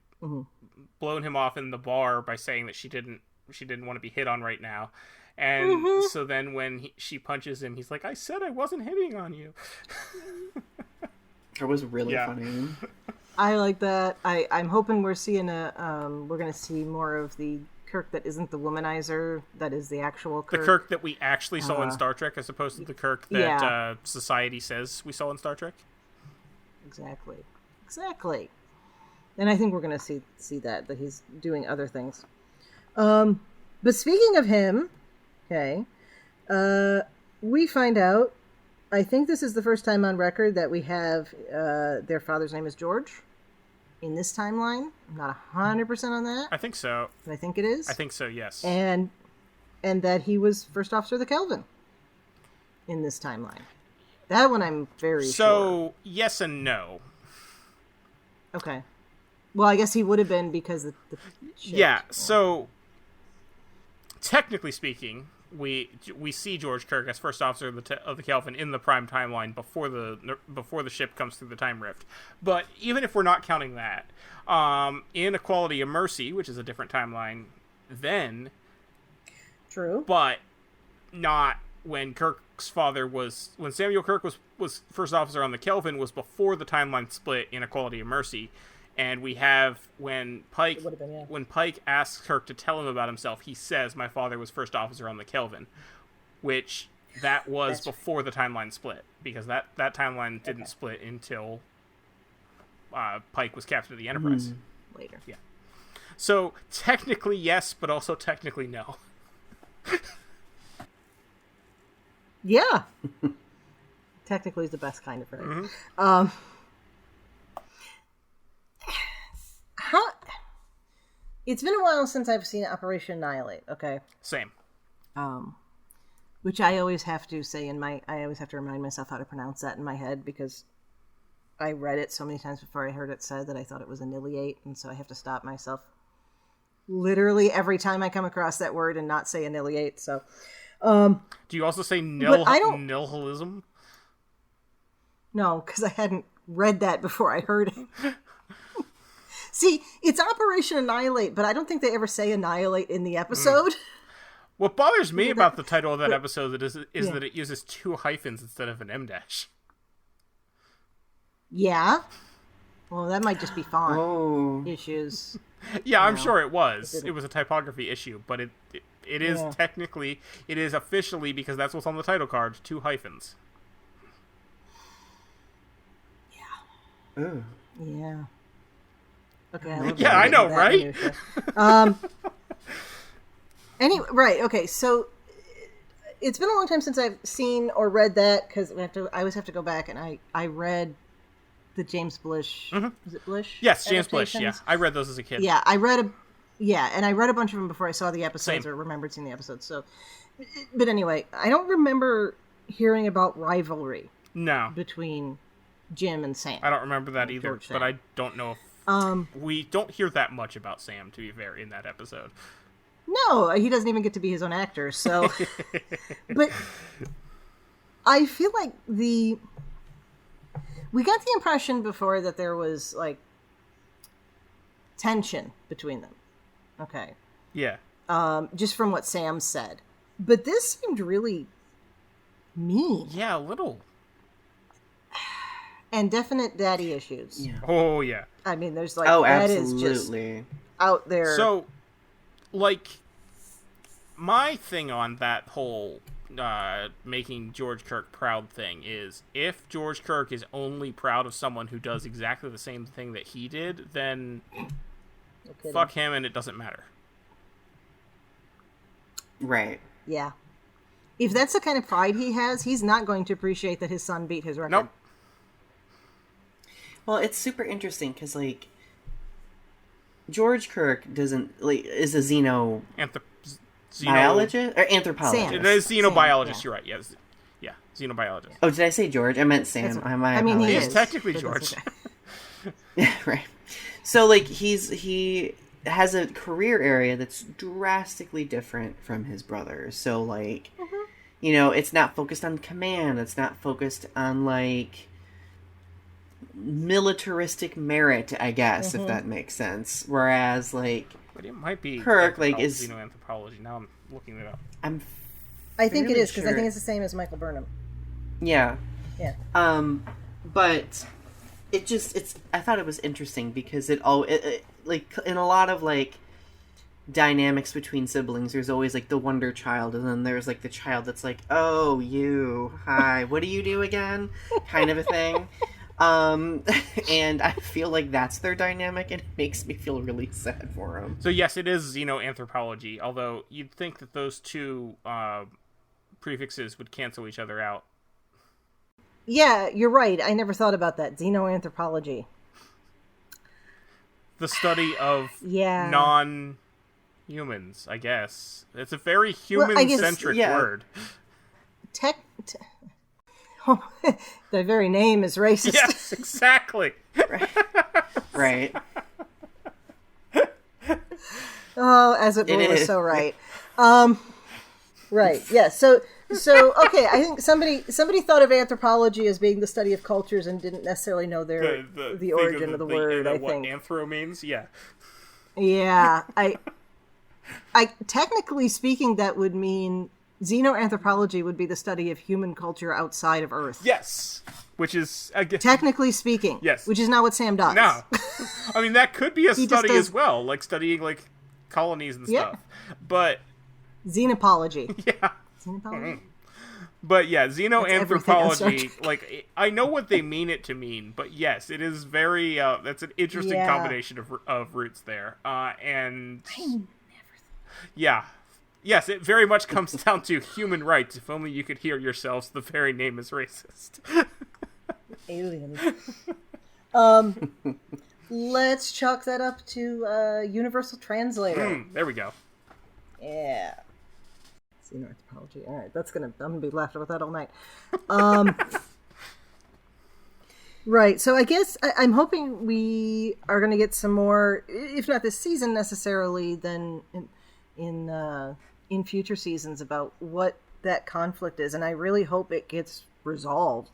blown him off in the bar by saying that she didn't want to be hit on right now. And so then when she punches him, he's like, I said I wasn't hitting on you. It was really funny. I like that. I'm hoping we're seeing we're going to see more of the Kirk that isn't the womanizer, that is the actual Kirk. The Kirk that we actually saw in Star Trek, as opposed to the Kirk that society says we saw in Star Trek. Exactly. And I think we're going to see that he's doing other things. But speaking of him, okay, we find out, I think this is the first time on record that we have their father's name is George in this timeline. I'm not 100% on that. I think so. But I think it is. I think so, yes. And that he was first officer of the Kelvin in this timeline. That one I'm very sure. So, yes and no. Okay. Well, I guess he would have been because the ship. Yeah, so technically speaking, we see George Kirk as first officer of the Kelvin in the prime timeline before the ship comes through the time rift. But even if we're not counting that, in Equality of Mercy, which is a different timeline, then true, but not when Kirk's father when Samuel Kirk was first officer on the Kelvin was before the timeline split in Equality of Mercy. And we have when Pike asks Kirk to tell him about himself, he says, "My father was first officer on the Kelvin," which that was before the timeline split, because that timeline didn't split until Pike was captain of the Enterprise later. Yeah. So technically yes, but also technically no. Yeah. Technically is the best kind of phrase. It's been a while since I've seen Operation Annihilate, okay? Same. Which I always have to say I always have to remind myself how to pronounce that in my head, because I read it so many times before I heard it said that I thought it was annihilate, and so I have to stop myself literally every time I come across that word and not say annihilate, so... Do you also say nihilism? No, because I hadn't read that before I heard it. See, it's Operation Annihilate, but I don't think they ever say annihilate in the episode. What bothers me about the title of that episode is that it uses 2 hyphens instead of an M-dash. Yeah. Well, that might just be font issues. Yeah, I'm sure it was. It was a typography issue, but it is technically, it is officially, because that's what's on the title card, 2 hyphens. Yeah. Ooh. Yeah. Okay. I know, right? Anyway, right. Okay. So it's been a long time since I've seen or read that, because I always have to go back, and I read the James Blish. Was it Blish? Yes, James Blish. Yeah, I read those as a kid. Yeah, I read a bunch of them before I saw the episodes or remembered seeing the episodes. So, but anyway, I don't remember hearing about rivalry. No. Between Jim and Sam. I don't remember that either, but I don't know if we don't hear that much about Sam, to be fair, in that episode. No, he doesn't even get to be his own actor, so... But I feel like we got the impression before that there was, like, tension between them. Okay. Yeah. Just from what Sam said. But this seemed really mean. Yeah, a little. And definite daddy issues. Yeah. Oh, yeah. I mean, there's like... that absolutely. Is just out there. So, like, my thing on that whole making George Kirk proud thing is, if George Kirk is only proud of someone who does exactly the same thing that he did, then fuck him and it doesn't matter. Right. Yeah. If that's the kind of pride he has, he's not going to appreciate that his son beat his record. Nope. Well, it's super interesting because, like, George Kirk doesn't, like, is a biologist or anthropologist? Sam. It is xenobiologist, Sam, you're right, yes. Yeah, xenobiologist. Oh, did I say George? I meant Sam. I mean, he He's is technically George. Yeah, right. So, like, he has a career area that's drastically different from his brother's. So, like, you know, it's not focused on command. It's not focused on, like, militaristic merit, I guess, if that makes sense. Whereas, like, but it might be Kirk, like, is xenoanthropology. Now I'm looking it up. I think it is, because I think it's the same as Michael Burnham. Yeah. Yeah. But I thought it was interesting because it like, in a lot of, like, dynamics between siblings, there's always, like, the wonder child, and then there's, like, the child that's like, oh, you, hi, what do you do again? Kind of a thing. And I feel like that's their dynamic, and it makes me feel really sad for them. So yes, it is xenoanthropology, although you'd think that those two prefixes would cancel each other out. Yeah, you're right. I never thought about that. Xenoanthropology. The study of non-humans, I guess. It's a very human-centric word. The very name is racist. Yes, exactly. Right. Oh, as it was so right. Right. Yeah. So okay. I think somebody thought of anthropology as being the study of cultures and didn't necessarily know the origin of the word. I think what anthro means. Yeah. Yeah. I technically speaking, that would mean xenoanthropology would be the study of human culture outside of Earth. Yes. Which is, again, technically speaking. Yes. Which is not what Sam does. No. I mean, that could be a study as well, like studying, like, colonies and stuff. But xenopology. Yeah. Xenopology? But yeah, xenoanthropology, like, I know what they mean it to mean, but yes, it is very, that's an interesting combination of roots there. And I never thought. Yeah. Yes, it very much comes down to human rights. If only you could hear yourselves, the very name is racist. Aliens. Let's chalk that up to Universal Translator. There we go. Yeah. Xenoanthropology. All right, I'm gonna be laughing with that all night. Right. So I guess I'm hoping we are going to get some more, if not this season necessarily, then in future seasons, about what that conflict is, and I really hope it gets resolved.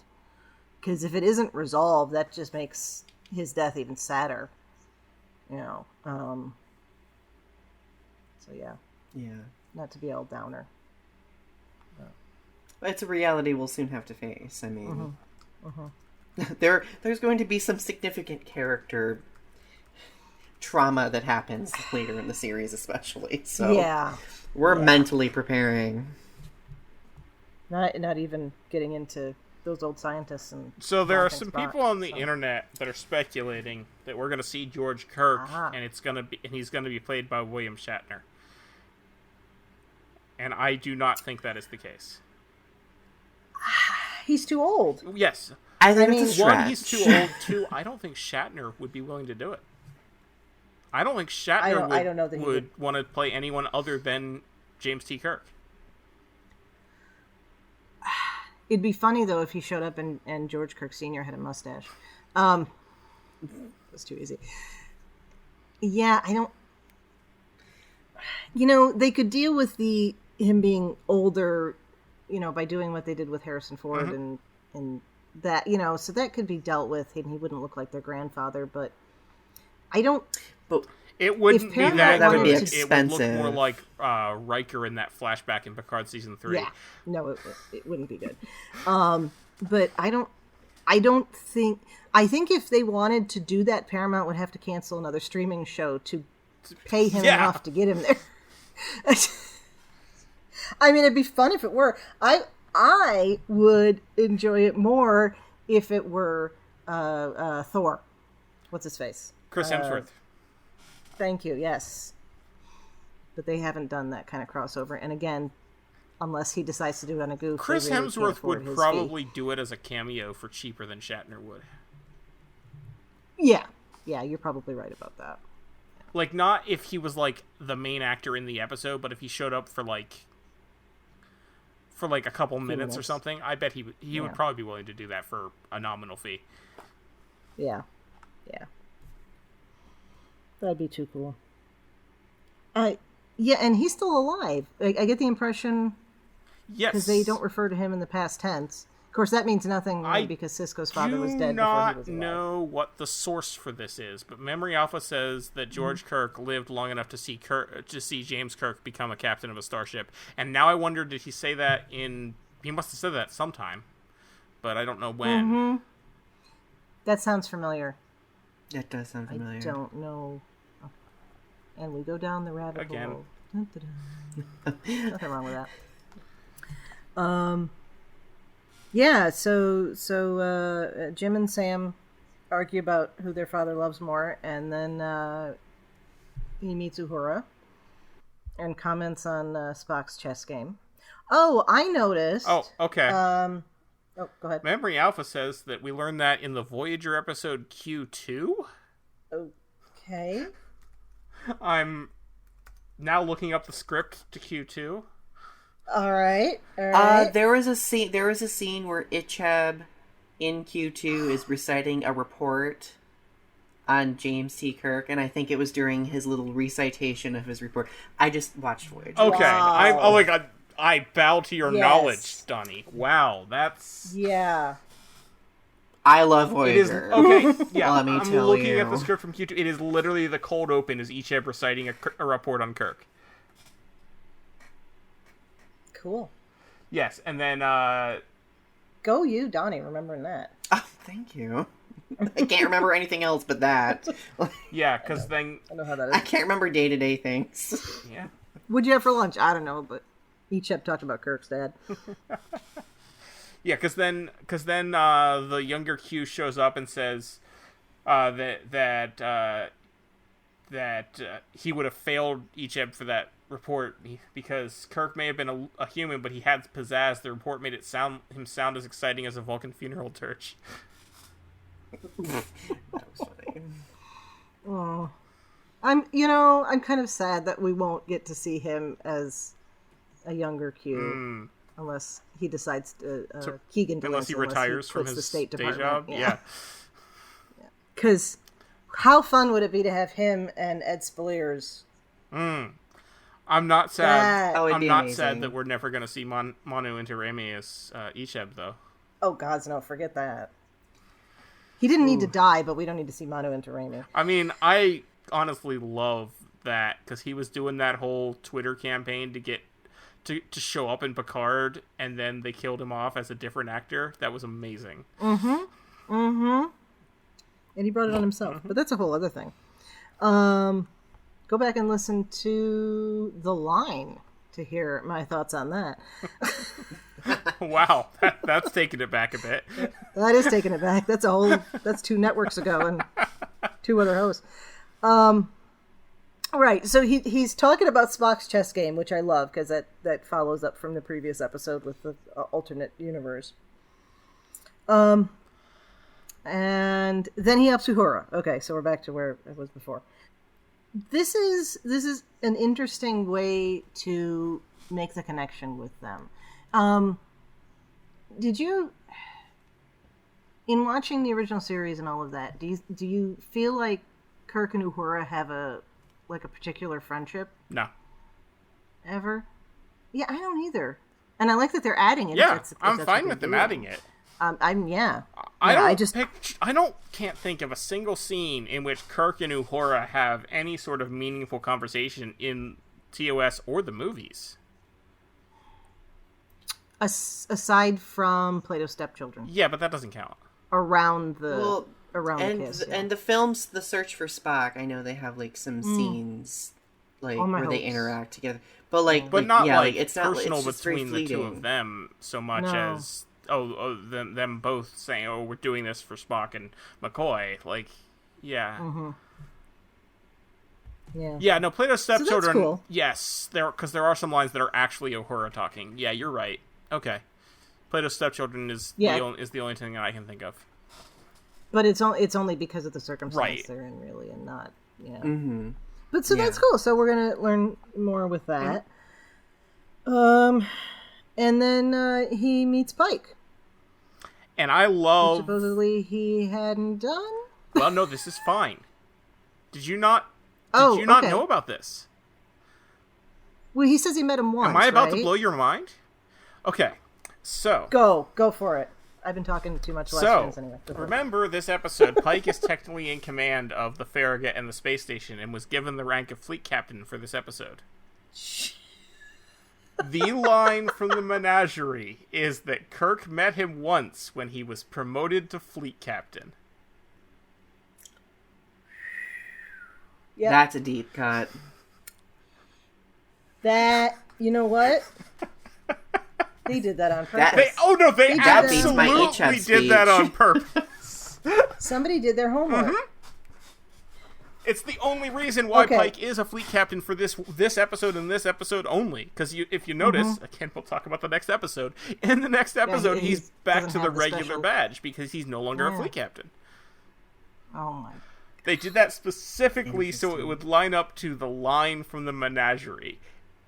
Because if it isn't resolved, that just makes his death even sadder. You know. So yeah. Yeah. Not to be all downer. But it's a reality we'll soon have to face. I mean, there's going to be some significant character trauma that happens later in the series, especially. So we're mentally preparing. Not even getting into those old scientists and. So there are some people on the internet that are speculating that we're going to see George Kirk, and he's going to be played by William Shatner. And I do not think that is the case. He's too old. Yes. I mean, one, he's too old. Two, I don't think Shatner would be willing to do it. I don't think Shatner would want to play anyone other than James T. Kirk. It'd be funny, though, if he showed up and George Kirk Sr. had a mustache. That's too easy. Yeah, I don't... You know, they could deal with him being older, you know, by doing what they did with Harrison Ford and that, you know, so that could be dealt with, and he wouldn't look like their grandfather, but I don't... But it wouldn't be that. That would be expensive. It would look more like Riker in that flashback in Picard season 3. Yeah, no, it wouldn't be good. But I don't think... I think if they wanted to do that, Paramount would have to cancel another streaming show to pay him enough to get him there. I mean, it'd be fun if it were. I would enjoy it more if it were Thor. What's his face? Chris Hemsworth. Thank you. Yes, but they haven't done that kind of crossover. And again, unless he decides to do it on a goof, Chris really Hemsworth would probably fee. do it as a cameo for cheaper than Shatner would. Yeah, you're probably right about that. Like, not if he was like the main actor in the episode, but if he showed up for like a couple minutes or something, I bet he would probably be willing to do that for a nominal fee. Yeah. That'd be too cool. Yeah, and he's still alive. I get the impression, yes, because they don't refer to him in the past tense. Of course, that means nothing because Sisko's father was dead before he was alive. I do not know what the source for this is, but Memory Alpha says that George Kirk lived long enough to see James Kirk become a captain of a starship. And now I wonder, did he say that in... He must have said that sometime, but I don't know when. Mm-hmm. That sounds familiar. That does sound familiar. I don't know. And we go down the rabbit hole. Dun, dun, dun. Nothing wrong with that. Yeah, so Jim and Sam argue about who their father loves more, and then he meets Uhura and comments on Spock's chess game. Oh, I noticed. Oh, okay. Go ahead. Memory Alpha says that we learned that in the Voyager episode Q2. Okay. I'm now looking up the script to Q2. All right. There was a scene where Icheb in Q2 is reciting a report on James T. Kirk, and I think it was during his little recitation of his report. I just watched Voyager. Okay. Wow. Oh my god. I bow to your knowledge, Donny. Wow, that's... Yeah. I love Voyager. Okay, yeah, Let me I'm tell looking you. at the script from Q2. It is literally the cold open is Icheb reciting a report on Kirk. Cool. Yes, and then... Go you, Donnie, remembering that. Oh, thank you. I can't remember anything else but that. Yeah, because then... I know how that is. I can't remember day-to-day things. Yeah. What'd you have for lunch? I don't know, but Icheb talked about Kirk's dad. Yeah, because then the younger Q shows up and says that he would have failed Icheb for that report because Kirk may have been a human, but he had pizzazz. The report made him sound as exciting as a Vulcan funeral dirge. That was funny. Oh, I'm kind of sad that we won't get to see him as a younger Q. Unless he decides to, Keegan does. Unless he retires from his the State Department. job. Yeah. Because how fun would it be to have him and Ed Speleers? I'm not sad. I'm not amazing. sad that we're never going to see Manu Intiraymi as Icheb, though. Oh, gods, no, forget that. He didn't need to die, but we don't need to see Manu Intiraymi. I mean, I honestly love that, because he was doing that whole Twitter campaign to get to show up in Picard, and then they killed him off as a different actor. That was amazing. And he brought it on himself, but that's a whole other thing. Go back and listen to The Line to hear my thoughts on that. Wow, that's taking it back a bit. That is taking it back. That's 2 networks ago and 2 other hosts. Right, so he's talking about Spock's chess game, which I love because that follows up from the previous episode with the alternate universe. And then he ups Uhura. Okay, so we're back to where it was before. This is an interesting way to make the connection with them. Did you, in watching the original series and all of that, do you feel like Kirk and Uhura have a particular friendship? No. Ever? Yeah, I don't either. And I like that they're adding it. Yeah, I'm fine with them adding it. I can't think of a single scene in which Kirk and Uhura have any sort of meaningful conversation in TOS or the movies. Aside from Plato's Stepchildren. Yeah, but that doesn't count. Around the kiss. Yeah. And the films, The Search for Spock, I know they have some scenes where they interact together. but not yeah, like it's personal not, it's between the two fleeting. of them so much as them both saying, "Oh, we're doing this for Spock and McCoy." Like, yeah. Mm-hmm. Yeah. Yeah, no, Plato's stepchildren. So that's cool. Yes, because there are some lines that are actually Uhura talking. Yeah, you're right. Okay, Plato's stepchildren is the only thing that I can think of. But it's only because of the circumstance Right. they're in, really, and not Mm-hmm. But so that's cool. So we're gonna learn more with that. And then he meets Pike, And I love. which supposedly he hadn't done. Well, no, this is fine. Did you not? Did you not know about this? Well, he says he met him once. Am I about to right? blow your mind? Okay, so Go for it. I've been talking too much last chance anyway. remember this episode, Pike is technically in command of the Farragut and the space station and was given the rank of fleet captain for this episode. The line from the menagerie is that Kirk met him once when he was promoted to fleet captain. Yep. That's a deep cut. That, you know what? They did that on purpose. They That beats my absolutely HF did that speech. on purpose. Somebody did their homework. It's the only reason why Okay. Pike is a fleet captain for this episode and this episode only. Because if you notice, again, we'll talk about the next episode. In the next episode, he's back doesn't to the have the regular special- badge because he's no longer a Yeah. fleet captain. Oh my. They did that specifically so it would line up to the line from the menagerie.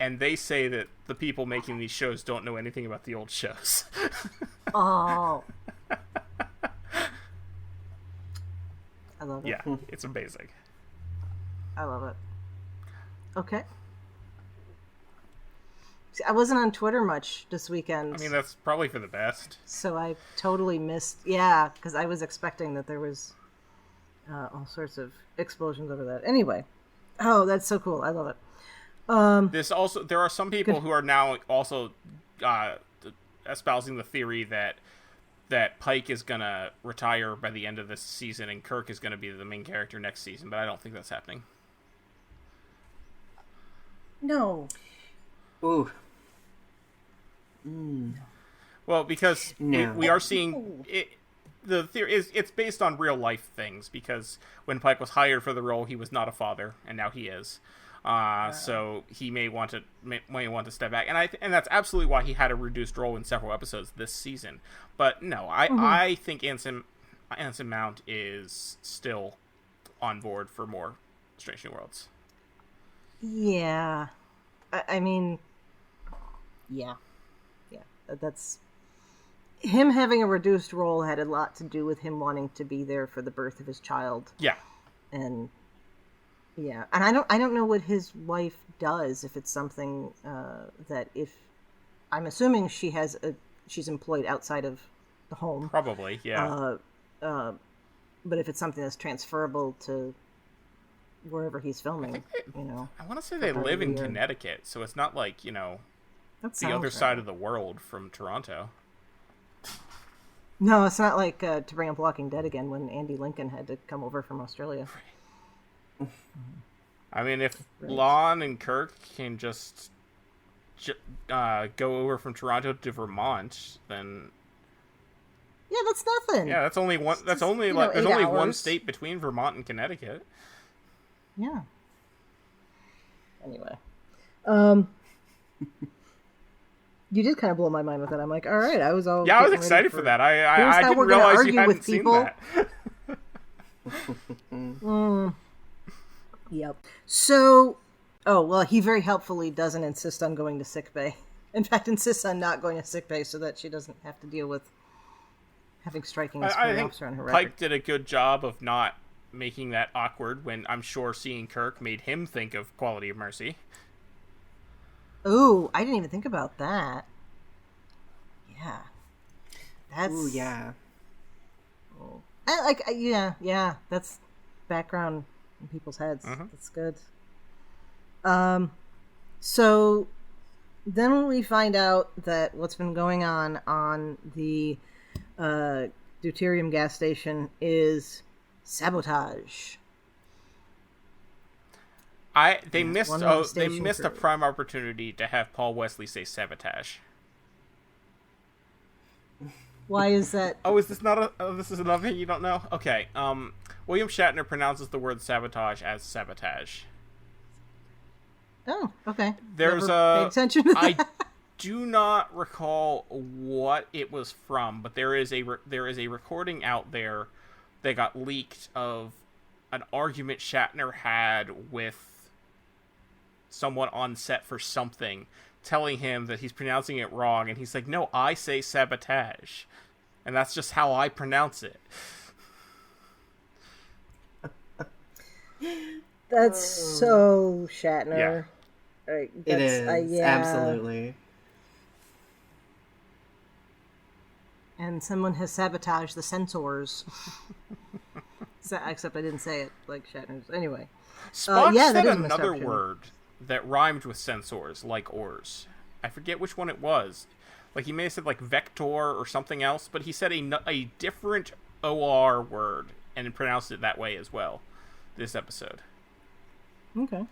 And they say that the people making these shows don't know anything about the old shows. Oh. I love it. Yeah, it's amazing. I love it. Okay. See, I wasn't on Twitter much this weekend. I mean, that's probably for the best. So I totally missed. Yeah, because I was expecting that there was all sorts of explosions over that. Anyway. Oh, that's so cool. I love it. There are some people who are now also espousing the theory that Pike is gonna retire by the end of this season and Kirk is gonna be the main character next season, but I don't think that's happening. No. Ooh. Well, because No. we are seeing it. The theory is it's based on real life things because when Pike was hired for the role, he was not a father, and now he is. So he may want to step back, and that's absolutely why he had a reduced role in several episodes this season. But no, I think Anson Mount is still on board for more Strange New Worlds. Yeah. I mean, yeah. That's him having a reduced role had a lot to do with him wanting to be there for the birth of his child. Yeah. And yeah, and I don't know what his wife does, if it's something that if I'm assuming she's employed outside of the home. Probably, yeah. But if it's something that's transferable to wherever he's filming, I want to say they live in Connecticut, so it's not like, the other side of the world from Toronto. No, it's not like to bring up Walking Dead again when Andy Lincoln had to come over from Australia. I mean, if Lon and Kirk can just go over from Toronto to Vermont, then yeah, that's nothing. Yeah, that's only one. That's only like there's only one state between Vermont and Connecticut. Yeah. Anyway, you did kind of blow my mind with that. I'm like, all right, I was excited for that. I didn't realize you hadn't seen that. Yep. So, he very helpfully doesn't insist on going to sickbay. In fact, insists on not going to sickbay so that she doesn't have to deal with having striking a superior officer on her record. Pike did a good job of not making that awkward when I'm sure seeing Kirk made him think of Quality of Mercy. Ooh, I didn't even think about that. Yeah. That's... Ooh, yeah. Oh. Yeah, that's background in people's heads. Mm-hmm. That's good. So then we find out that what's been going on the deuterium gas station is sabotage. They missed a prime opportunity to have Paul Wesley say sabotage. Why is that? Oh, is this not this is another thing you don't know? Okay. William Shatner pronounces the word sabotage as sabotage. Oh, okay. There's Never paid attention to that. I do not recall what it was from, but there is a recording out there that got leaked of an argument Shatner had with someone on set for something, telling him that he's pronouncing it wrong, and he's like, "No, I say sabotage, and that's just how I pronounce it." That's so Shatner. Yeah. It is, yeah. Absolutely. And someone has sabotaged the censors. Except I didn't say it like Shatner's. Anyway. Spock said another word that rhymed with censors, like oars. I forget which one it was. Like, he may have said, like, vector or something else, but he said a different OR word and pronounced it that way as well this episode. Okay.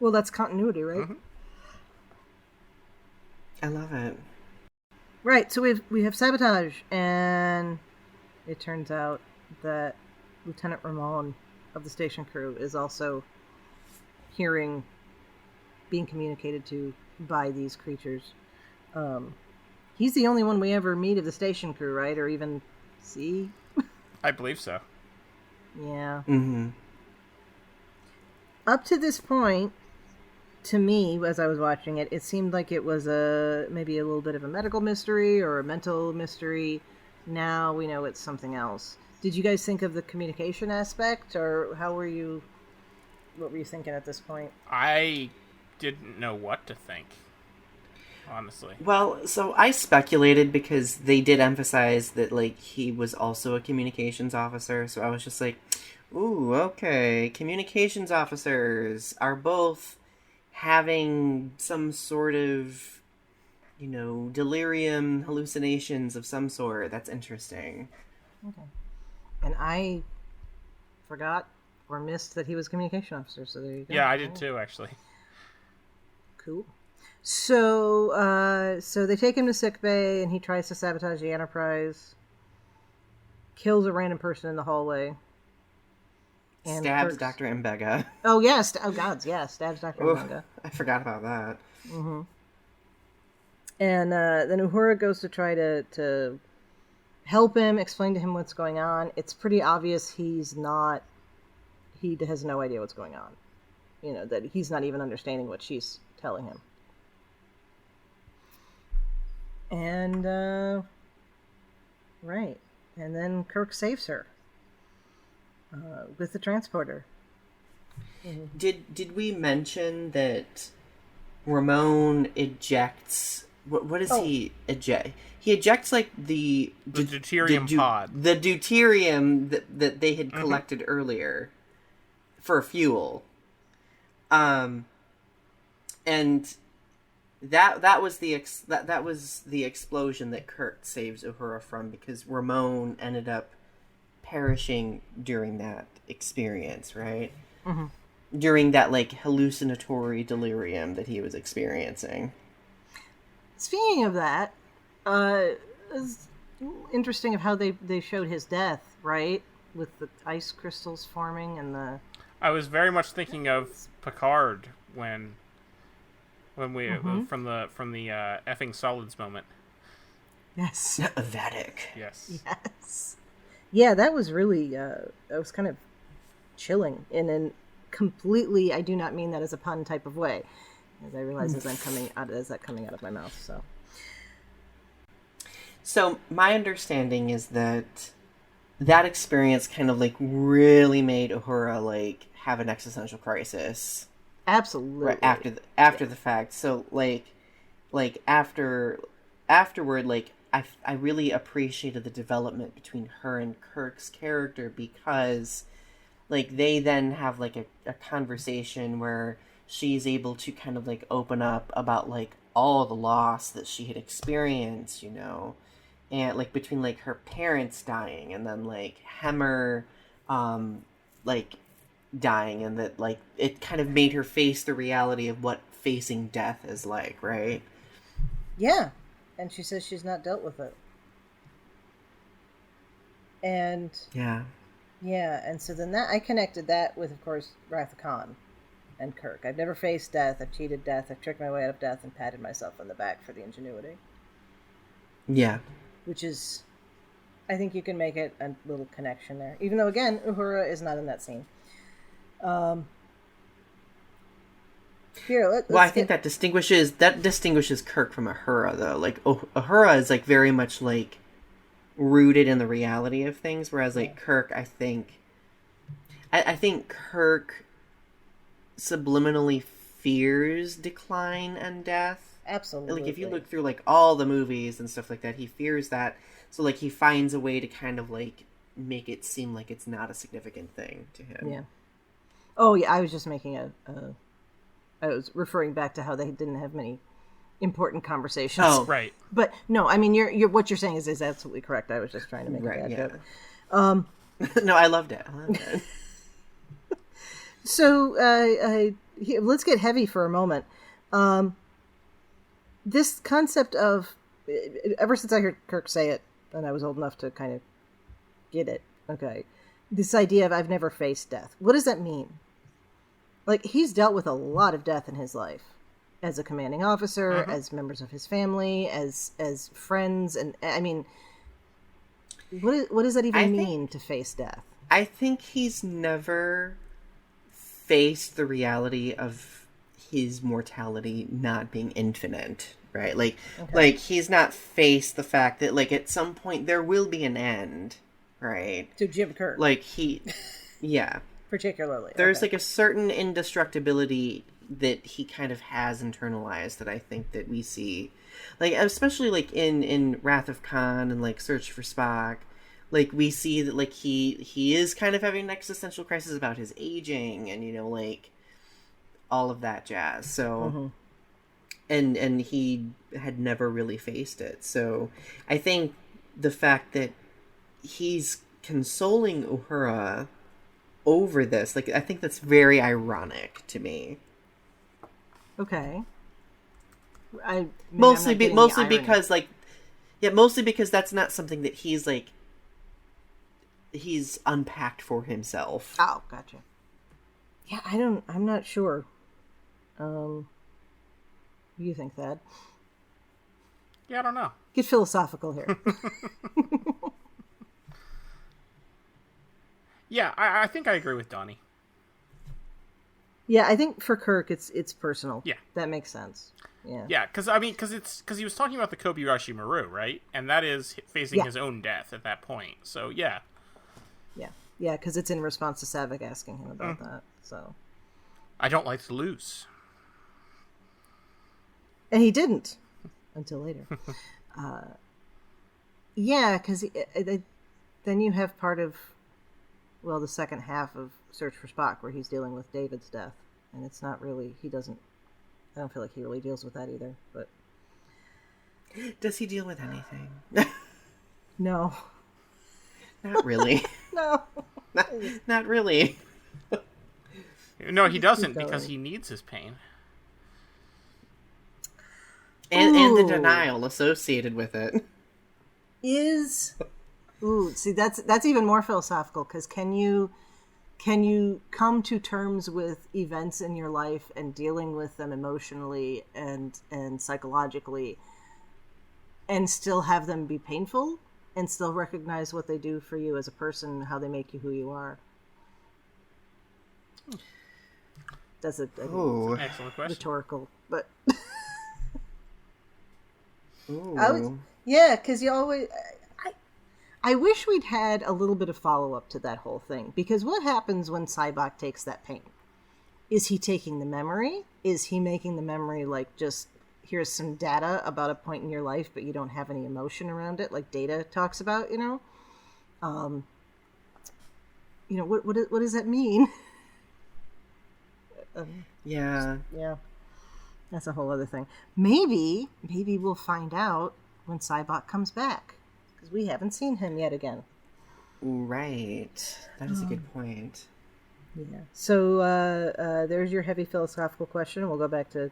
Well, that's continuity, right? Mm-hmm. I love it. Right, so we have sabotage, and it turns out that Lieutenant Ramon of the station crew is also being communicated to by these creatures. He's the only one we ever meet of the station crew, right? Or even see? I believe so. Yeah. Mm-hmm. Up to this point, to me, as I was watching it, it seemed like it was maybe a little bit of a medical mystery or a mental mystery. Now we know it's something else. Did you guys think of the communication aspect, or what were you thinking at this point? I didn't know what to think, honestly. Well, so I speculated because they did emphasize that, like, he was also a communications officer, so I was just like, ooh, okay, communications officers are both having some sort of, delirium, hallucinations of some sort. That's interesting. Okay. And I forgot or missed that he was a communication officer, so there you go. Yeah, I did too, actually. Cool. So they take him to sickbay, and he tries to sabotage the Enterprise. Kills a random person in the hallway. And stabs Dr. Mbega. Oh, yes. Oh, God, yeah. Stabs Dr. Mbega. I forgot about that. Mm-hmm. And then Uhura goes to try to help him, explain to him what's going on. It's pretty obvious he has no idea what's going on. That he's not even understanding what she's telling him. And, right. And then Kirk saves her. With the transporter. Mm-hmm. Did we mention that Ramon ejects... What does he eject? He ejects, like, the deuterium pod. The deuterium that they had collected earlier for fuel. And that was the explosion that Kirk saves Uhura from, because Ramon ended up perishing during that experience, right? Mm-hmm. During that, like, hallucinatory delirium that he was experiencing. Speaking of that, it's interesting of how they showed his death, right? With the ice crystals forming and the... I was very much thinking of Picard when we from the effing solids moment. Yes. Vatic. Yes. Yes. Yeah, that was really that was kind of chilling in a completely, I do not mean that as a pun type of way, as I realize as coming out of my mouth. So my understanding is that experience kind of, like, really made Uhura, like, have an existential crisis. Absolutely. Right after the fact. So afterward, like, I really appreciated the development between her and Kirk's character, because, like, they then have, like, a conversation where she's able to kind of, like, open up about, like, all the loss that she had experienced, and, like, between, like, her parents dying, and then, like, Hemmer, like, dying, and that, like, it kind of made her face the reality of what facing death is like, right? Yeah. And she says she's not dealt with it. And... Yeah. Yeah, and so then I connected that with, of course, Wrath of Khan and Kirk. I've never faced death. I've cheated death. I've tricked my way out of death and patted myself on the back for the ingenuity. Yeah. Which is... I think you can make it a little connection there. Even though, again, Uhura is not in that scene. I think that distinguishes Kirk from Uhura, though. Like, Uhura is, like, very much, like, rooted in the reality of things, whereas, like, Kirk, I think Kirk subliminally fears decline and death. Absolutely. Like, if you look through, like, all the movies and stuff like that, he fears that. So, like, he finds a way to kind of, like, make it seem like it's not a significant thing to him. Yeah. Oh, yeah, I was just making I was referring back to how they didn't have many important conversations. Oh, right. But, no, I mean, you're what you're saying is absolutely correct. I was just trying to make it joke. No, I loved it. So, let's get heavy for a moment. This concept of, ever since I heard Kirk say it, and I was old enough to kind of get it, okay, this idea of I've never faced death. What does that mean? Like, he's dealt with a lot of death in his life. As a commanding officer, as members of his family, as friends, and, I mean, what does that even mean to face death? I think he's never faced the reality of his mortality not being infinite, right? Like, like, he's not faced the fact that, like, at some point there will be an end, right? To Jim Kirk. Like, yeah. Particularly. There's, like, a certain indestructibility that he kind of has internalized that I think that we see. Like, especially, like, in Wrath of Khan and, like, Search for Spock, like, we see that, like, he is kind of having an existential crisis about his aging and, you know, like, all of that jazz. So, and he had never really faced it. So, I think the fact that he's consoling Uhura over this, like, I think that's very ironic to me. Okay. Mostly because, like, mostly because that's not something that he's, like, he's unpacked for himself. Oh, gotcha. Yeah, I'm not sure. What do you think, Thad? Yeah, I don't know. Get philosophical here. Yeah, I think I agree with Donny. Yeah, I think for Kirk, it's personal. Yeah, that makes sense. Yeah, yeah, because he was talking about the Kobayashi Maru, right? And that is facing his own death at that point. So yeah, because it's in response to Saavik asking him about that. So I don't like to lose, and he didn't until later. Because then you have part of, well, the second half of Search for Spock, where he's dealing with David's death, and it's not really, I don't feel like he really deals with that either, but... Does he deal with anything? No. Not really. No. Not really. No, he doesn't, because he needs his pain. And the denial associated with it. See, that's even more philosophical, because can you come to terms with events in your life and dealing with them emotionally and psychologically and still have them be painful and still recognize what they do for you as a person, how they make you who you are? That's excellent question. Rhetorical, but Ooh. Because you always... I wish we'd had a little bit of follow-up to that whole thing, because what happens when Sybok takes that pain? Is he taking the memory? Is he making the memory like, just, here's some data about a point in your life, but you don't have any emotion around it, like Data talks about, you know? What does that mean? Yeah. That's a whole other thing. Maybe we'll find out when Sybok comes back, because we haven't seen him yet again. Right. That is a good point. Yeah. So there's your heavy philosophical question. We'll go back to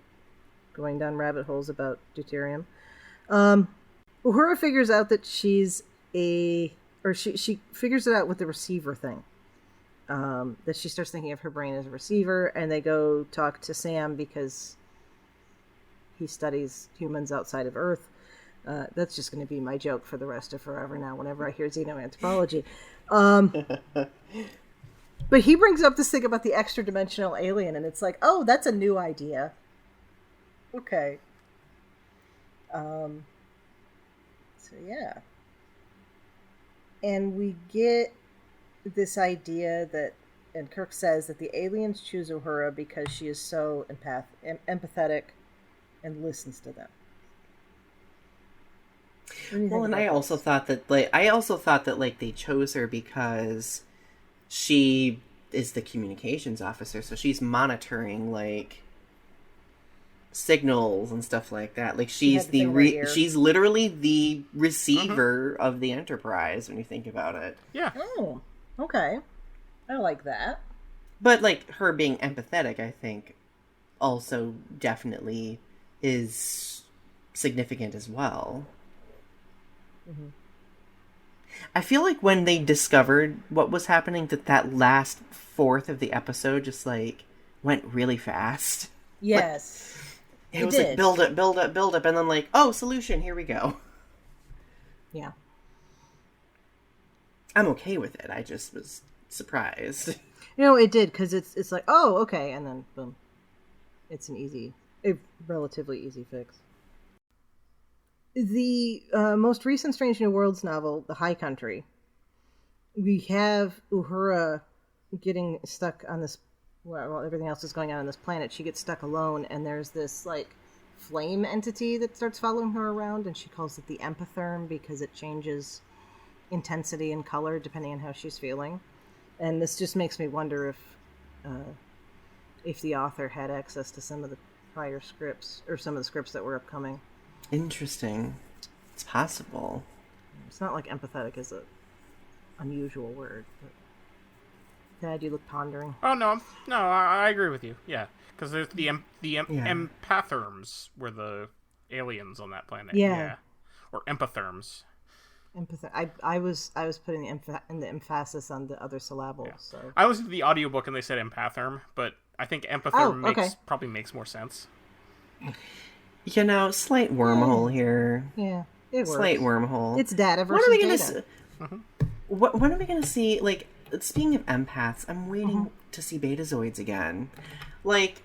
going down rabbit holes about deuterium. Uhura figures out that she figures it out with the receiver thing. That she starts thinking of her brain as a receiver, and they go talk to Sam because he studies humans outside of Earth. That's just going to be my joke for the rest of forever now whenever I hear xenoanthropology. But he brings up this thing about the extra-dimensional alien, and it's like, oh, that's a new idea. Okay. So, yeah. And we get this idea that, and Kirk says that the aliens choose Uhura because she is so empathetic and listens to them. Well, and I also thought that they chose her because she is the communications officer, so she's monitoring like signals and stuff like that. Like she's she's literally the receiver of the Enterprise when you think about it. Yeah. Oh, okay. I like that. But like her being empathetic, I think, also definitely is significant as well. Mm-hmm. I feel like when they discovered what was happening, that last fourth of the episode just like went really fast. Yes. Like, it was like build up, and then like, oh, solution, here we go. Yeah. I'm okay with it. I just was surprised. It did, because it's like, oh, okay, and then boom. It's a relatively easy fix. The most recent Strange New Worlds novel, The High Country, we have Uhura getting stuck on this, well, everything else is going on this planet. She gets stuck alone, and there's this, like, flame entity that starts following her around, and she calls it the empatherm because it changes intensity and color depending on how she's feeling. And this just makes me wonder if the author had access to some of the prior scripts, or some of the scripts that were upcoming. Interesting. It's possible. It's not like empathetic is a unusual word. But... Thad, you look pondering. Oh no, I agree with you. Yeah, because there's the empatherms were the aliens on that planet. Yeah. Or empatherms. I was putting the emphasis on the other syllables. Yeah. So I listened to the audiobook and they said empatherm, but I think empatherm probably makes more sense. Slight wormhole here. Yeah, it works. Slight wormhole. It's data versus data. When are we going to see, like, speaking of empaths, I'm waiting to see betazoids again. Like...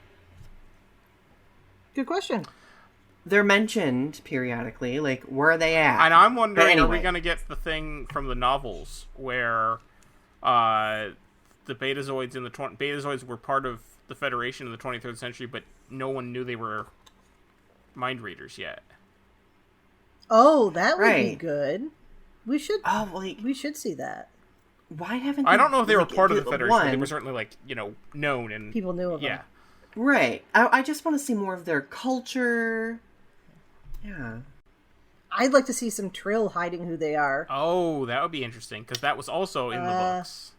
Good question. They're mentioned periodically. Like, where are they at? And I'm wondering, are we going to get the thing from the novels where the betazoids betazoids were part of the Federation in the 23rd century, but no one knew they were mind readers yet? Oh, that would be good. We should. Oh, like, we should see that. Why haven't I don't know if they were part of the Federation, but they were certainly, like, known and people knew of them. Yeah. Right. I just want to see more of their culture. Yeah. I'd like to see some Trill hiding who they are. Oh, that would be interesting, because that was also in the books.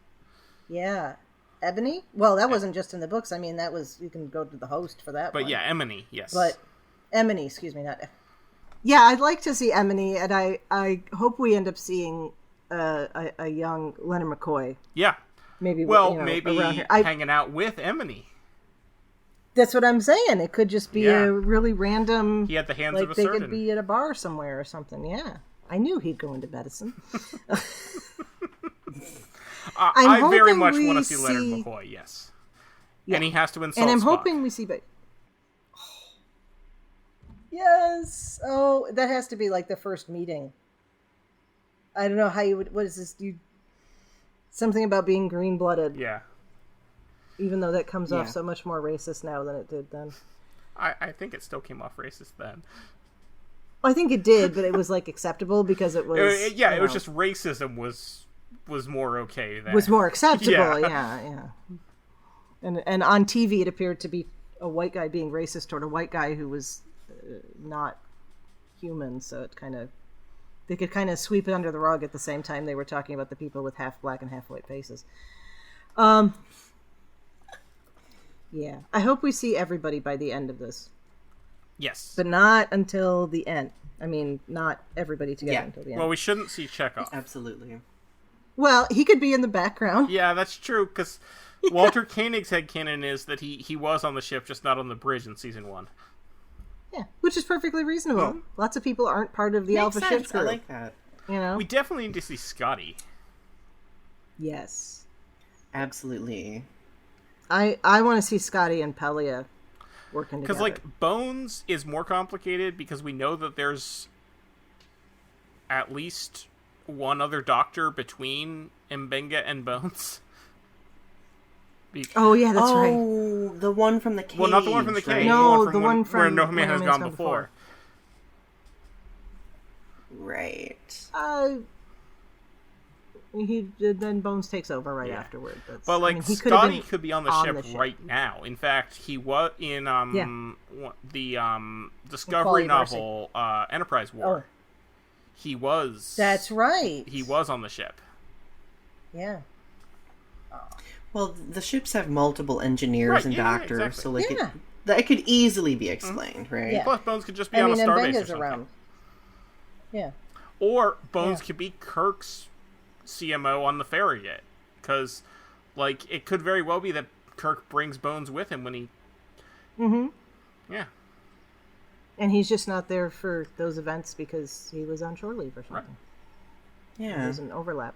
Yeah. Ebony? Well, that wasn't just in the books. I mean, that was, you can go to the host for that But one. yeah, Emily, yes. But Emily, excuse me, not... Yeah, I'd like to see Emily, and I hope we end up seeing a young Leonard McCoy. Yeah. Maybe, maybe around here. hanging out with Emily. That's what I'm saying. It could just be a really random... He had the hands like of a they surgeon. could be at a bar somewhere or something, yeah. I knew he'd go into medicine. I very much want to see Leonard McCoy, yes. Yeah. And he has to insult And I'm Spock. hoping we see... Yes! Oh, that has to be like the first meeting. I don't know how you would... What is this? Something about being green-blooded. Yeah. Even though that comes off so much more racist now than it did then. I think it still came off racist then. I think it did, but it was like acceptable because it was... it was just racism was more okay then. Was more acceptable, yeah. And on TV it appeared to be a white guy being racist toward a white guy who was not human, so it kind of... They could kind of sweep it under the rug at the same time they were talking about the people with half black and half white faces. Yeah. I hope we see everybody by the end of this. Yes. But not until the end. I mean, not everybody together until the end. Well, we shouldn't see Chekhov. Absolutely. Well, he could be in the background. Yeah, that's true, because Walter Koenig's headcanon is that he was on the ship, just not on the bridge in season 1. Yeah, which is perfectly reasonable. Mm-hmm. Lots of people aren't part of the Makes Alpha sense. ship crew. I like that. You know? We definitely need to see Scotty. Yes. Absolutely. I want to see Scotty and Pelia working together. Because, like, Bones is more complicated because we know that there's at least one other doctor between Mbenga and Bones. Oh, yeah, that's right. Oh, the one from the cage. Well, not the one from the cage. right? No, the one from where No Man has gone before. Right. Then Bones takes over right afterward. But like, I mean, Scotty could be on the ship right now. In fact, he was in the Discovery novel Enterprise War. Oh. He was. That's right. He was on the ship. Yeah. Well, the ships have multiple engineers and doctors, exactly. so like that could easily be explained, right? Yeah. Plus, Bones could just be on a starbase or something. Around. Yeah. Or Bones could be Kirk's CMO on the Farragut, because, like, it could very well be that Kirk brings Bones with him when he. Mm-hmm. Yeah. And he's just not there for those events because he was on shore leave or something. Right. Yeah. There's an overlap.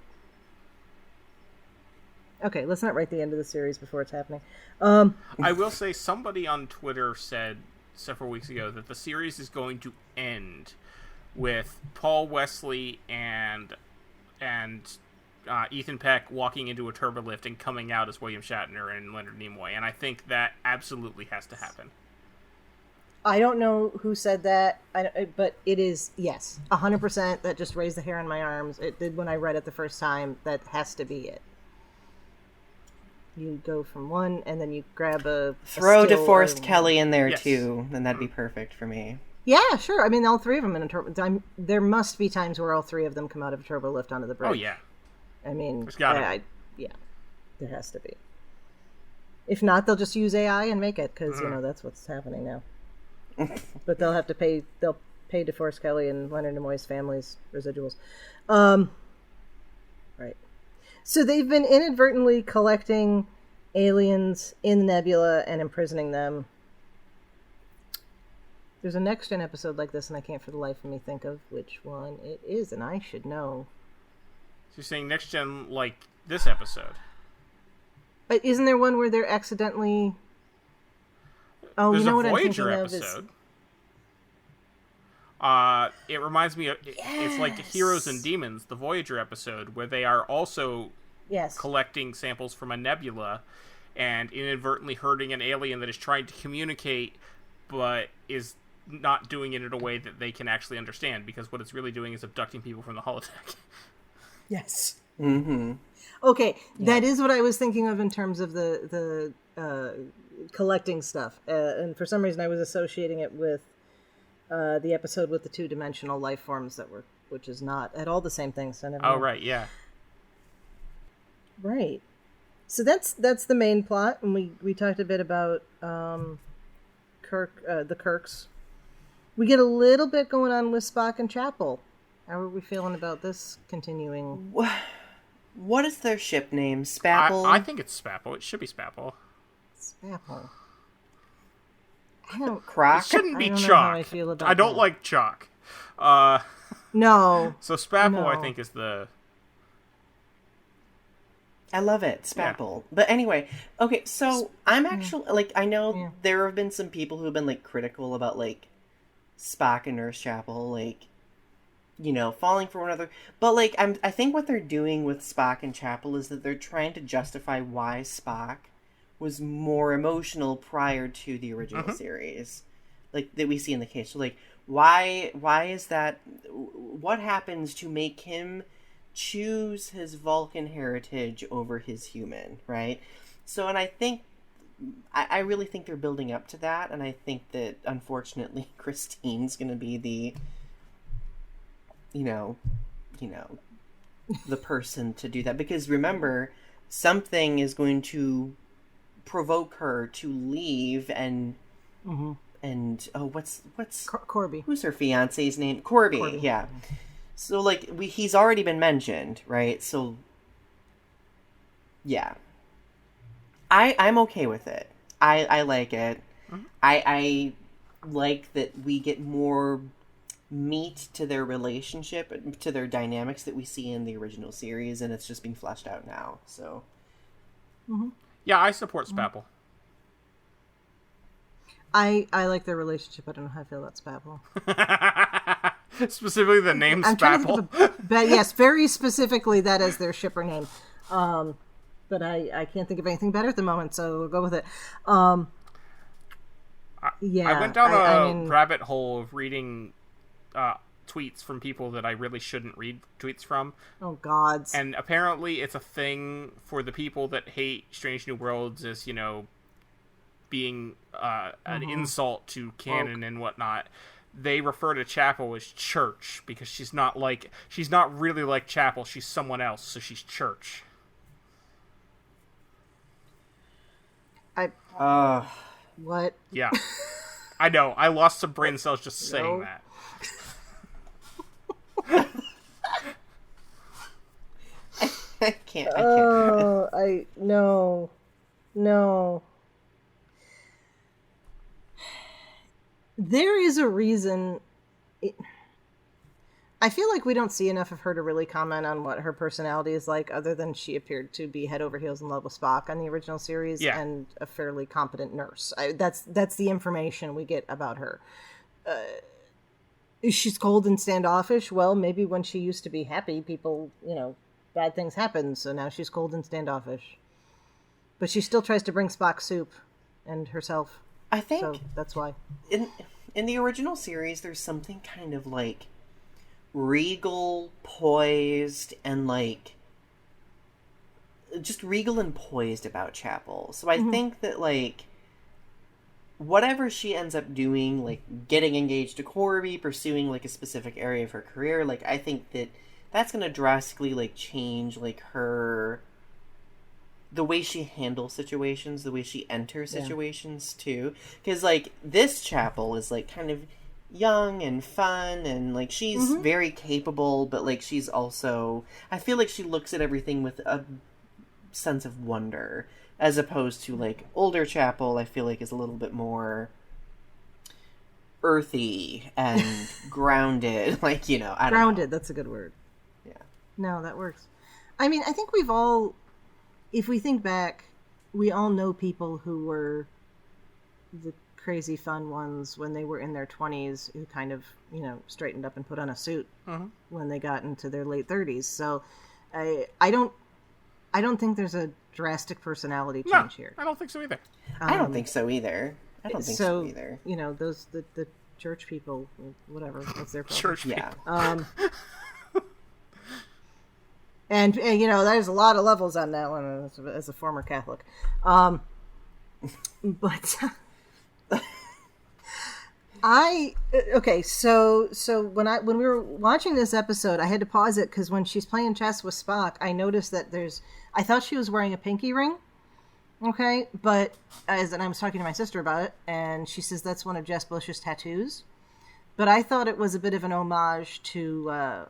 Okay, let's not write the end of the series before it's happening. I will say somebody on Twitter said several weeks ago that the series is going to end with Paul Wesley and Ethan Peck walking into a turbolift and coming out as William Shatner and Leonard Nimoy, and I think that absolutely has to happen. I don't know who said that, but it is, yes, 100%. That just raised the hair on my arms. It did when I read it the first time. That has to be it. You go from one, and then you grab throw DeForest Kelly in there too, and that'd be perfect for me. Yeah, sure. I mean, all three of them in a turbo. There must be times where all three of them come out of a turbo lift onto the bridge. Oh yeah. I mean, there's gotta be. Yeah, there has to be. If not, they'll just use AI and make it because you know that's what's happening now. But they'll have to pay. They'll pay DeForest Kelly and Leonard Nimoy's family's residuals. Right. So they've been inadvertently collecting aliens in the nebula and imprisoning them. There's a Next Gen episode like this, and I can't for the life of me think of which one it is, and I should know. So you're saying Next Gen like this episode? But isn't there one where they're accidentally... Oh, There's you know a what Voyager I'm thinking episode. of is... It reminds me of... It's like Heroes and Demons, the Voyager episode, where they are also collecting samples from a nebula and inadvertently hurting an alien that is trying to communicate, but is not doing it in a way that they can actually understand, because what it's really doing is abducting people from the holodeck. Yes. Mm-hmm. Okay, that is what I was thinking of in terms of the collecting stuff. And for some reason I was associating it with the episode with the two-dimensional life forms which is not at all the same thing. So I never know. Right, yeah. Right. So that's the main plot, and we talked a bit about Kirk, the Kirks. We get a little bit going on with Spock and Chapel. How are we feeling about this continuing? What is their ship name? Spapple? I think it's Spapple. It should be Spapple. Spapple. I don't... Croc? It shouldn't be I don't Chalk. know how I feel about I don't that. like Chalk. No. So Spapple, No. I think, is the... I love it, Spapple. Yeah. But anyway, okay, so I'm actually, like, I know there have been some people who have been, like, critical about, like, Spock and Nurse Chapel, like, you know, falling for one another. But, like, I think what they're doing with Spock and Chapel is that they're trying to justify why Spock was more emotional prior to the original series. Like, that we see in the case. So, like, why is that? What happens to make him choose his Vulcan heritage over his human, right? So, and I think, I really think they're building up to that, and I think that, unfortunately, Christine's going to be the, you know, the person to do that. Because remember, something is going to provoke her to leave and what's Corby? Who's her fiance's name? Corby. Yeah. So like he's already been mentioned, right? So yeah, I'm okay with it. I like it. I like that we get more meat to their relationship, to their dynamics that we see in the original series, and it's just being fleshed out now. So yeah, I support Spapple. I like their relationship. I don't know how I feel about Spapple. Specifically the name Spapple. Yes, very specifically that is their shipper name. But I can't think of anything better at the moment, so we'll go with it. I went down a rabbit hole of reading tweets from people that I really shouldn't read tweets from. Oh, gods. And apparently it's a thing for the people that hate Strange New Worlds as, being an insult to canon and whatnot. They refer to Chapel as Church because she's not really like Chapel. She's someone else, so she's Church. What? Yeah. I know. I lost some brain cells just saying that. I can't. No. There is a reason. I feel like we don't see enough of her to really comment on what her personality is like, other than she appeared to be head over heels in love with Spock on the original series, and a fairly competent nurse. That's the information we get about her. She's cold and standoffish. Well, maybe when she used to be happy, people, bad things happen, so now she's cold and standoffish. But she still tries to bring Spock soup and herself. I think so that's why. In the original series, there's something kind of like regal, poised, and like just regal and poised about Chapel. So I think that like whatever she ends up doing, like getting engaged to Corby, pursuing like a specific area of her career, like I think that that's going to drastically like change like the way she handles situations, the way she enters situations too. Because like this Chapel is like kind of young and fun, and like she's very capable, but like she's also, I feel like she looks at everything with a sense of wonder, as opposed to like older Chapel. I feel like is a little bit more earthy and grounded. Like, I don't grounded. know. That's a good word. Yeah. No, that works. I mean, I think we've all, if we think back, we all know people who were the crazy fun ones when they were in their 20s who kind of, straightened up and put on a suit when they got into their late 30s. So I don't think there's a drastic personality change here. I don't think so either. I don't think so either. Those the church people, whatever, that's their problem. Church people. Yeah. And there's a lot of levels on that one as a former Catholic. But so when we were watching this episode, I had to pause it because when she's playing chess with Spock, I noticed that I thought she was wearing a pinky ring. Okay, but I was talking to my sister about it, and she says that's one of Jess Bush's tattoos. But I thought it was a bit of an homage to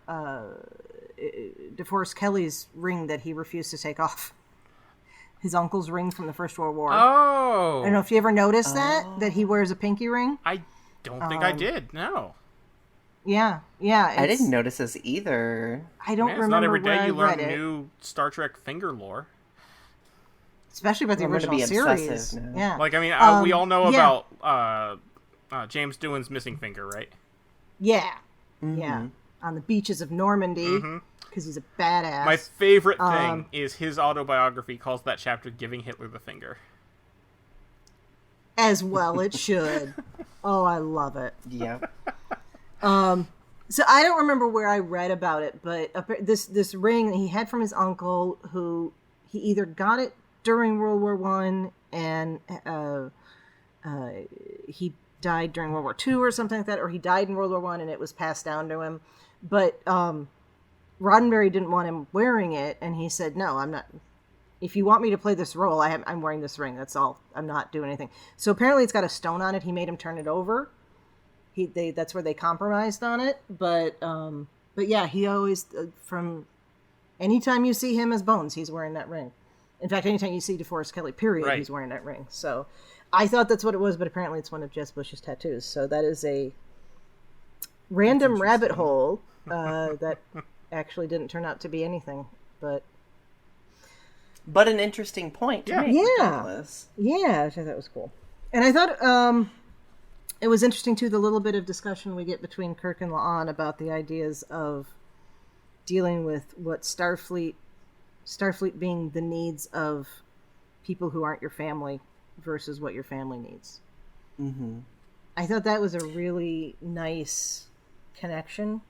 DeForest Kelly's ring that he refused to take off. His uncle's ring from the First World War. Oh! I don't know if you ever noticed that he wears a pinky ring. I don't think I did, no. Yeah. I didn't notice this either. I don't remember not every day where you I learn read new Star Trek finger lore. Especially about the original series. Yeah. Like, I mean, we all know about James Doohan's missing finger, right? Yeah. Yeah. On the beaches of Normandy, because he's a badass. My favorite thing is his autobiography calls that chapter Giving Hitler the Finger. As well it should. Oh, I love it. Yeah. So I don't remember where I read about it, but this ring he had from his uncle, who he either got it during World War I and he died during World War II or something like that, or he died in World War I and it was passed down to him. But Roddenberry didn't want him wearing it, and he said, "No, I'm not if you want me to play this role, I'm wearing this ring. That's all. I'm not doing anything. So apparently it's got a stone on it. He made him turn it over. That's where they compromised on it. But yeah, he always, from anytime you see him as Bones, he's wearing that ring. In fact, anytime you see DeForest Kelley, period, right. He's wearing that ring. So I thought that's what it was, but apparently it's one of Jess Bush's tattoos. So that is a random rabbit hole that actually didn't turn out to be anything. But an interesting point to make. Yeah, which I thought was cool. And I thought it was interesting, too, the little bit of discussion we get between Kirk and La'an about the ideas of dealing with what Starfleet being the needs of people who aren't your family versus what your family needs. Mm-hmm. I thought that was a really nice connection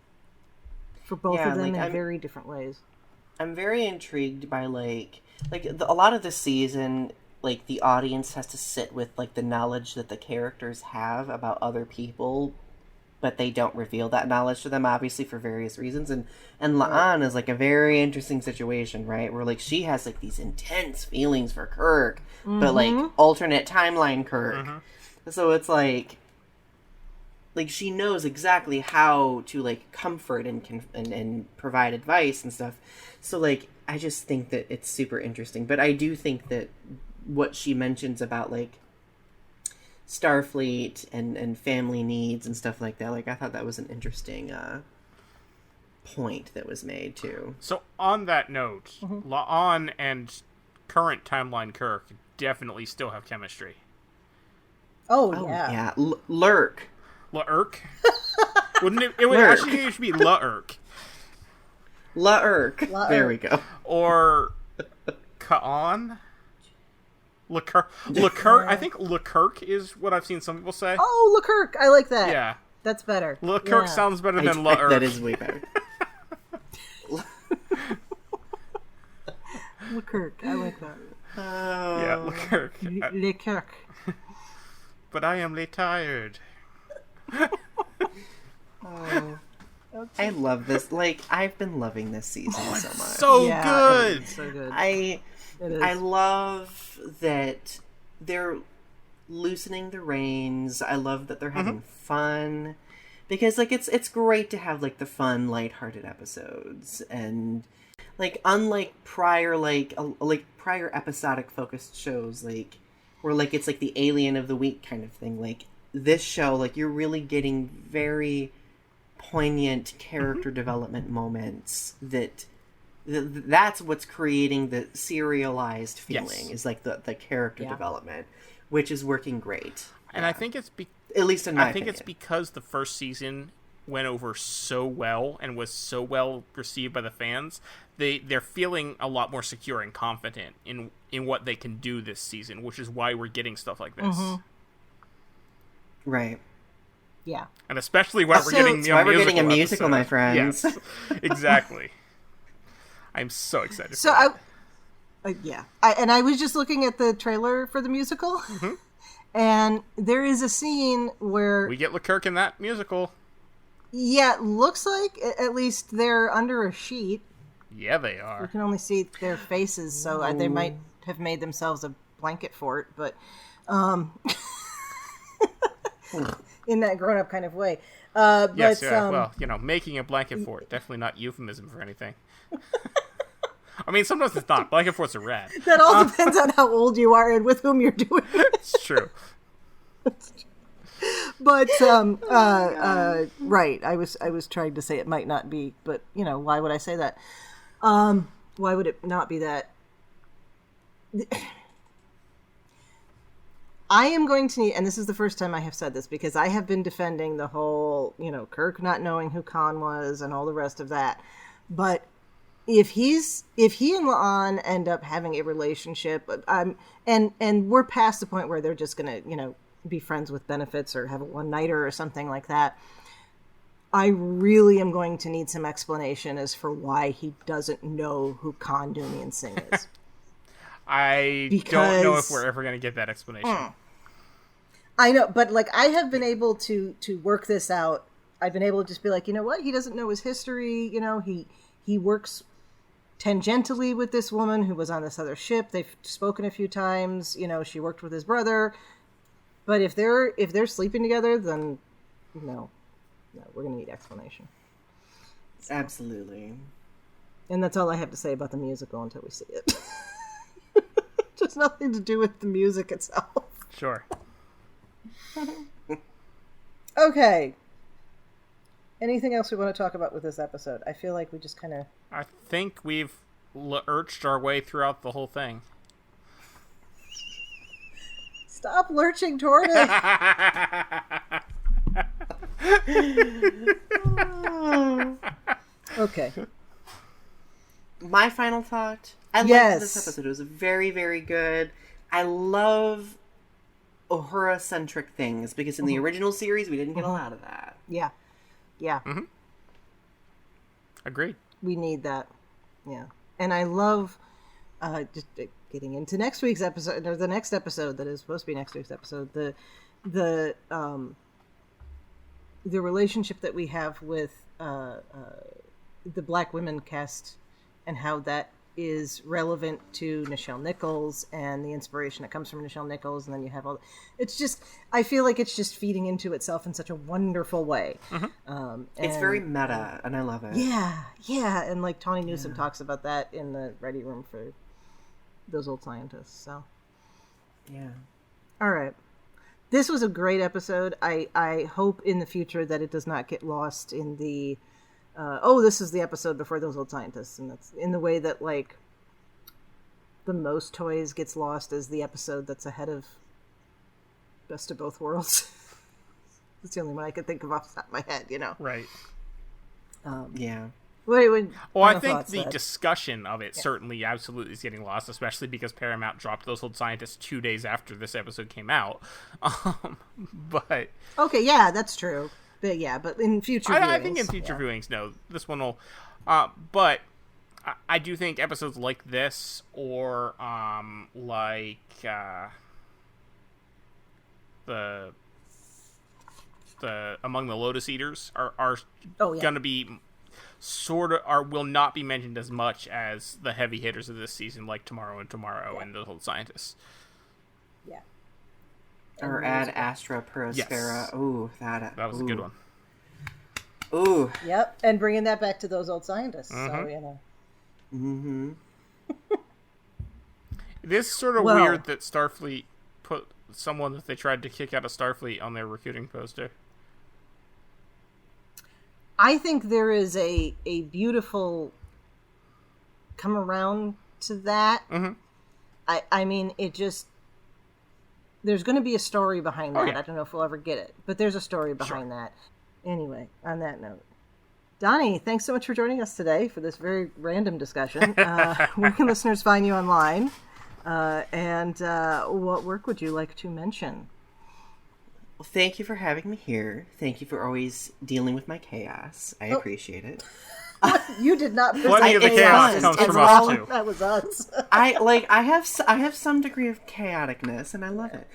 for both of them in very different ways. I'm very intrigued by, a lot of the season, the audience has to sit with, the knowledge that the characters have about other people, but they don't reveal that knowledge to them, obviously, for various reasons. And La'an is, a very interesting situation, right? Where, she has, these intense feelings for Kirk, but, alternate timeline Kirk. Mm-hmm. So it's, she knows exactly how to, comfort and provide advice and stuff. So, I just think that it's super interesting. But I do think that what she mentions about, Starfleet and family needs and stuff like that, I thought that was an interesting point that was made, too. So, on that note, La'an and current timeline Kirk definitely still have chemistry. Oh yeah. Lurk. La'Urk? Wouldn't it? It would actually need to be La'Urk. La'Urk. There we go. Or Ka'an? Leclerc. I think Leclerc is what I've seen some people say. Oh, Leclerc. I like that. Yeah. That's better. Leclerc sounds better than La'Urk. That is way better. Leclerc. I like that. Yeah, Leclerc. Leclerc. But I am tired. I love this. I've been loving this season so much. So good. It's so good. I love that they're loosening the reins. I love that they're having fun. Because, it's great to have, the fun, lighthearted episodes. And, unlike prior, prior episodic focused shows, where, it's, the alien of the week kind of thing. This show, you're really getting very poignant character development moments that's what's creating the serialized feeling, is, the character development, which is working great. And I think it's at least in my opinion. I think it's because the first season went over so well and was so well received by the fans. They're feeling a lot more secure and confident in what they can do this season, which is why we're getting stuff like this. Right. Yeah. And especially when we're getting we're getting a musical, my friends. Yes, exactly. I'm so excited. So I was just looking at the trailer for the musical, and there is a scene where we get Leclerc in that musical. Yeah, it looks like at least they're under a sheet. Yeah, they are. You can only see their faces, so they might have made themselves a blanket fort, but in that grown-up kind of way. Yes, well, making a blanket fort, definitely not euphemism for anything. I mean, sometimes it's not. Blanket forts are rad. That all depends on how old you are and with whom you're doing it. It's true. But right, I was trying to say it might not be, but why would I say that? Why would it not be that? I am going to need, and this is the first time I have said this, because I have been defending the whole, Kirk not knowing who Khan was and all the rest of that. But if he and La'an end up having a relationship, and we're past the point where they're just gonna, be friends with benefits or have a one-nighter or something like that, I really am going to need some explanation as for why he doesn't know who Khan Noonien Singh is. I don't know if we're ever going to get that explanation. I know, but I have been able to work this out. I've been able to just be like, you know what? He doesn't know his history. He works tangentially with this woman who was on this other ship. They've spoken a few times. You know, she worked with his brother. But if they're sleeping together, then no, we're gonna need explanation. Absolutely. And that's all I have to say about the musical until we see it. Just nothing to do with the music itself. Sure. Okay. Anything else we want to talk about with this episode? I feel like we just kind of... I think we've lurched our way throughout the whole thing. Stop lurching toward it! Okay. My final thought. I loved this episode. It was very, very good. I love Uhura-centric things, because in the original series, we didn't get a lot of that. Yeah. Yeah. Mm-hmm. Agreed. We need that. Yeah. And I love just getting into next week's episode, or the next episode that is supposed to be next week's episode, the relationship that we have with the Black women cast, and how that is relevant to Nichelle Nichols and the inspiration that comes from Nichelle Nichols. And then you have all... It's just... I feel like it's just feeding into itself in such a wonderful way. Mm-hmm. It's very meta, and I love it. Yeah, yeah. And like Tawny Newsome talks about that in the Ready Room for Those Old Scientists. So, yeah. All right. This was a great episode. I hope in the future that it does not get lost in the... this is the episode before Those Old Scientists, and that's in the way that, like, The Most Toys gets lost as the episode that's ahead of Best of Both Worlds. That's the only one I could think of off the top of my head, you know? Right. Yeah. I think the discussion of it certainly absolutely is getting lost, especially because Paramount dropped Those Old Scientists 2 days after this episode came out. But... Okay, yeah, that's true. But yeah, but in future viewings... I think in future viewings, no. This one will... but I do think episodes like this, or the Among the Lotus Eaters are going to be will not be mentioned as much as the heavy hitters of this season, like Tomorrow and Those Old Scientists. Yeah. Or Ad Astra Perispera. Yes. Ooh, that was a good one. Ooh. Yep, and bringing that back to Those Old Scientists. Mm-hmm. So, you know. Mm-hmm. It is sort of weird that Starfleet put someone that they tried to kick out of Starfleet on their recruiting poster. I think there is a beautiful come around to that. Mm-hmm. I mean, it just... There's going to be a story behind that. Yeah. I don't know if we'll ever get it, but there's a story behind that. Anyway, on that note, Donny, thanks so much for joining us today for this very random discussion. Where can listeners find you online? And what work would you like to mention? Well, thank you for having me here. Thank you for always dealing with my chaos. I appreciate it. You did not. Plenty of the chaos comes from us too. That was us. I have some degree of chaoticness, and I love it.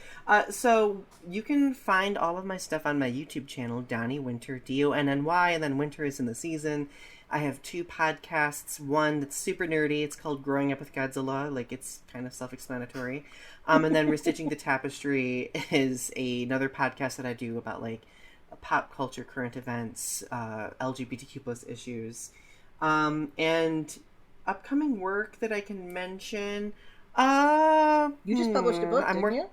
So you can find all of my stuff on my YouTube channel, Donny Winter, DONNY, and then Winter is in the season. I have 2 podcasts. One that's super nerdy. It's called Growing Up with Godzilla. Like, it's kind of self-explanatory. And then Restitching the Tapestry is another podcast that I do about, like, pop culture, current events, LGBTQ plus issues, and upcoming work that I can mention. You just published a book, didn't you?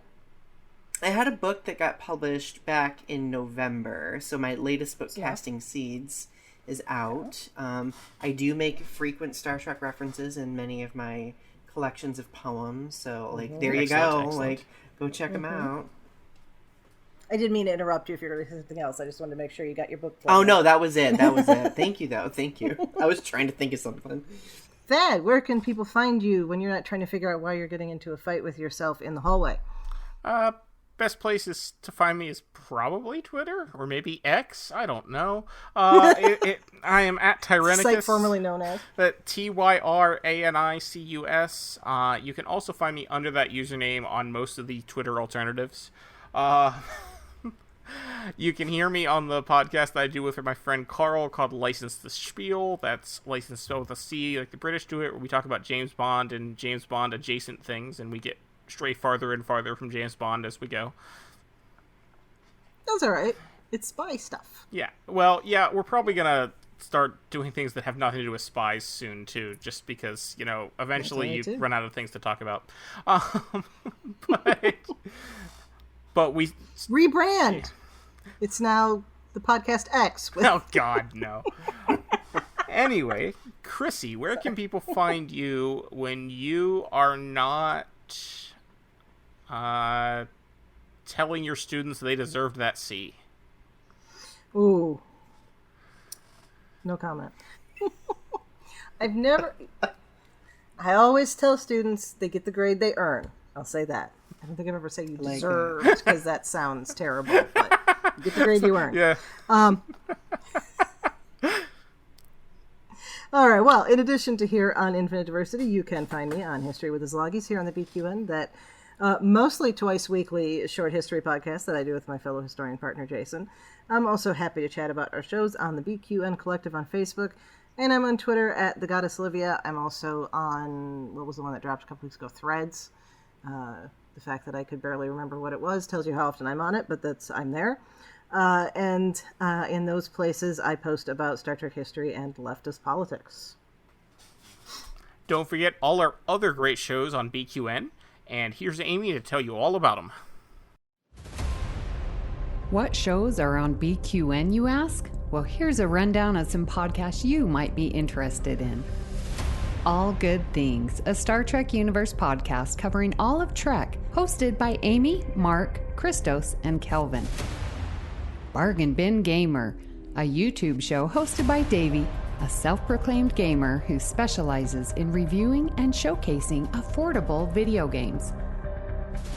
I had a book that got published back in November. So my latest book, Casting Seeds, is out. I do make frequent Star Trek references in many of my collections of poems. So, like, there you go. Excellent. Like, go check them out. I didn't mean to interrupt you if you're going to say something else. I just wanted to make sure you got your book. Oh, no, that was it. Thank you, though. Thank you. I was trying to think of something. Thad, where can people find you when you're not trying to figure out why you're getting into a fight with yourself in the hallway? Best places to find me is probably Twitter, or maybe X. I don't know. I am at Tyrannicus. Site formerly known as. TYRANICUS. You can also find me under that username on most of the Twitter alternatives. You can hear me on the podcast that I do with my friend Carl called License the Spiel. That's license spelled with a C, like the British do it, where we talk about James Bond and James Bond adjacent things, and we get stray farther and farther from James Bond as we go. That's all right. It's spy stuff. Yeah. Well, yeah, we're probably going to start doing things that have nothing to do with spies soon, too, just because, eventually you run out of things to talk about. But we... Rebrand! Yeah. It's now the podcast X. Oh, God, no. Anyway, Chrissie, where can people find you when you are not telling your students they deserved that C? Ooh. No comment. I always tell students they get the grade they earn. I'll say that. I don't think I've ever said you deserved, because that sounds terrible, but you get the grade you earn. Yeah. All right, well, in addition to here on Infinite Diversity, you can find me on History with the Szilagys here on the BQN, that mostly twice weekly short history podcast that I do with my fellow historian partner, Jason. I'm also happy to chat about our shows on the BQN Collective on Facebook, and I'm on Twitter at the Goddess Livia. I'm also on, what was the one that dropped a couple weeks ago, Threads. The fact that I could barely remember what it was tells you how often I'm on it, but I'm there. And in those places, I post about Star Trek history and leftist politics. Don't forget all our other great shows on BQN, and here's Amy to tell you all about them. What shows are on BQN, you ask? Well, here's a rundown of some podcasts you might be interested in. All Good Things, a Star Trek Universe podcast covering all of Trek, hosted by Amy, Mark, Christos, and Kelvin. Bargain Bin Gamer, a YouTube show hosted by Davey, a self-proclaimed gamer who specializes in reviewing and showcasing affordable video games.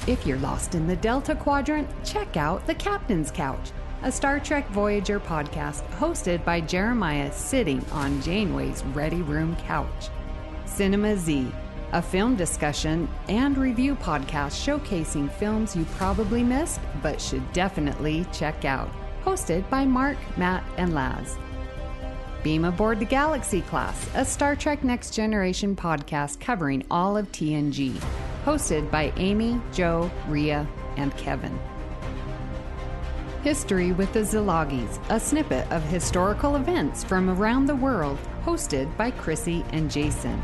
If you're lost in the Delta Quadrant, check out The Captain's Couch, a Star Trek Voyager podcast hosted by Jeremiah sitting on Janeway's Ready Room couch. Cinema Z, a film discussion and review podcast showcasing films you probably missed but should definitely check out, hosted by Mark, Matt, and Laz. Beam Aboard the Galaxy Class, a Star Trek Next Generation podcast covering all of TNG, hosted by Amy, Joe, Rhea, and Kevin. History with the Szilagys, a snippet of historical events from around the world, hosted by Chrissie and Jason.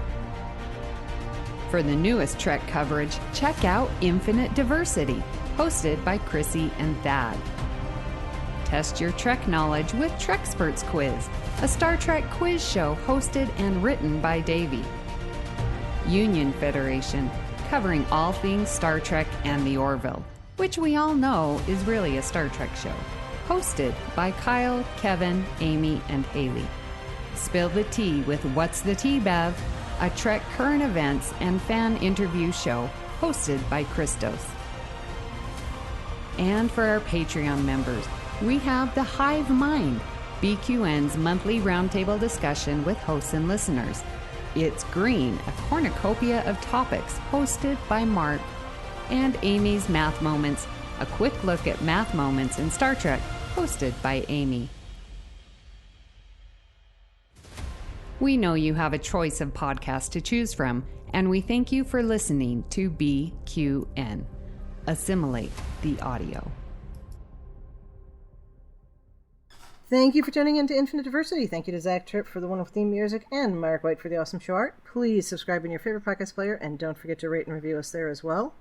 For the newest Trek coverage, check out Infinite Diversity, hosted by Chrissie and Thad. Test your Trek knowledge with Treksperts Quiz, a Star Trek quiz show hosted and written by Davey. Union Federation, covering all things Star Trek and the Orville, which we all know is really a Star Trek show, hosted by Kyle, Kevin, Amy, and Haley. Spill the Tea with What's the Tea, Bev? A Trek current events and fan interview show hosted by Christos. And for our Patreon members, we have The Hive Mind, BQN's monthly roundtable discussion with hosts and listeners. It's Green, a cornucopia of topics hosted by Mark. And Amy's Math Moments, a quick look at math moments in Star Trek, hosted by Amy. We know you have a choice of podcasts to choose from, and we thank you for listening to BQN. Assimilate the audio. Thank you for tuning in to Infinite Diversity. Thank you to Zach Tripp for the wonderful theme music and Mark White for the awesome show art. Please subscribe in your favorite podcast player, and don't forget to rate and review us there as well.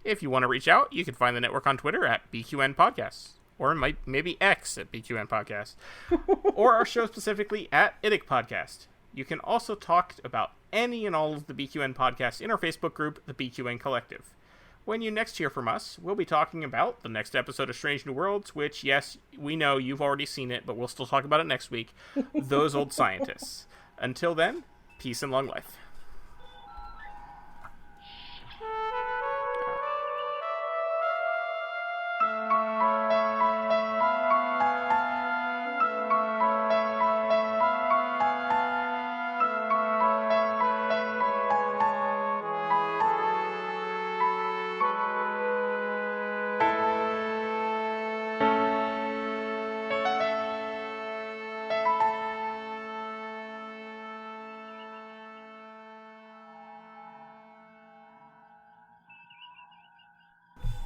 If you want to reach out, you can find the network on Twitter at BQN Podcasts. Or maybe X at BQN Podcast. Or our show specifically at IDIC Podcast. You can also talk about any and all of the BQN podcasts in our Facebook group, the BQN Collective. When you next hear from us, we'll be talking about the next episode of Strange New Worlds, which, yes, we know you've already seen it, but we'll still talk about it next week. Those Old Scientists. Until then, peace and long life.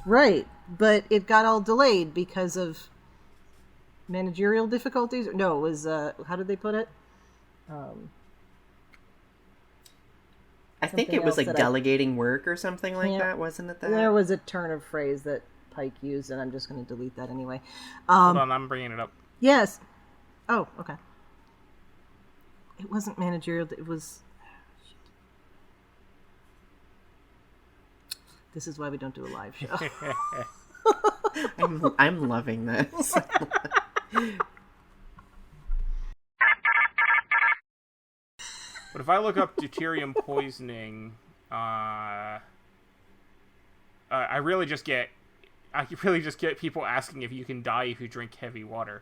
Right, but it got all delayed because of managerial difficulties. No, it was, how did they put it? I think it was like delegating work or something like that, wasn't it? That there was a turn of phrase that Pike used, and I'm just going to delete that anyway. Hold on, I'm bringing it up. Yes. Oh, okay. It wasn't managerial. It was. This is why we don't do a live show. I'm loving this. But if I look up deuterium poisoning, I really just get people asking if you can die if you drink heavy water.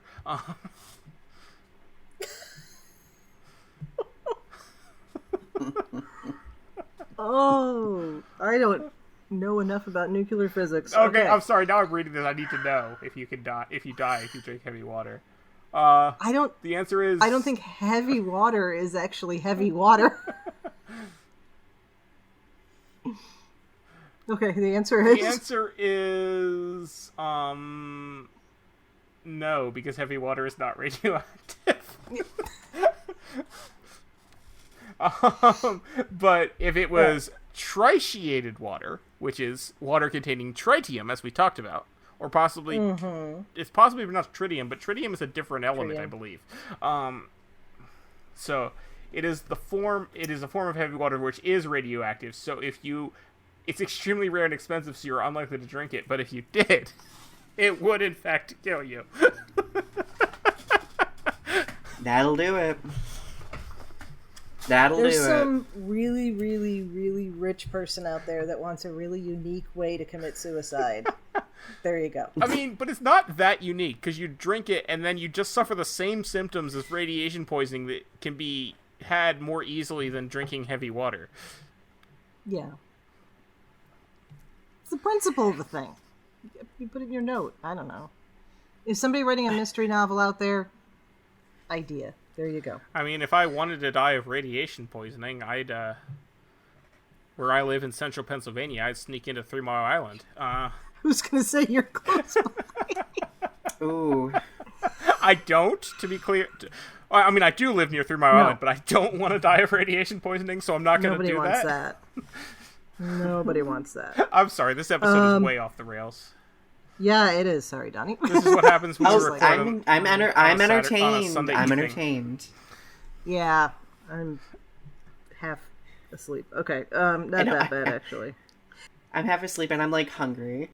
Oh, I don't know enough about nuclear physics. Okay, I'm sorry. Now I'm reading this. I need to know if you die if you drink heavy water. I don't. The answer is I don't think heavy water is actually heavy water. Okay, the answer is no, because heavy water is not radioactive. But if it was tritiated water, which is water containing tritium, as we talked about, or possibly it's possibly pronounced tritium, but tritium is a different element, I believe. So it is a form of heavy water which is radioactive. So it's extremely rare and expensive, so you're unlikely to drink it. But if you did, it would in fact kill you. That'll do it. There's some really, really, really rich person out there that wants a really unique way to commit suicide. There you go. I mean, but it's not that unique, because you drink it and then you just suffer the same symptoms as radiation poisoning that can be had more easily than drinking heavy water. Yeah. It's the principle of the thing. You put it in your note. I don't know. Is somebody writing a mystery novel out there? Idea. There you go. I mean, if I wanted to die of radiation poisoning, I'd, where I live in central Pennsylvania, I'd sneak into 3 Mile Island. Who's going to say you're close by? Ooh. I don't, to be clear. I mean, I do live near 3 Mile Island, but I don't want to die of radiation poisoning, so I'm not going to do that. Nobody wants that. Nobody wants that. I'm sorry, this episode is way off the rails. Yeah, it is. Sorry, Donnie. This is what happens when we record I'm entertained. Sunday I'm evening. entertained. Yeah, I'm half asleep. Okay, not that bad, actually. I'm half asleep and I'm, like, hungry.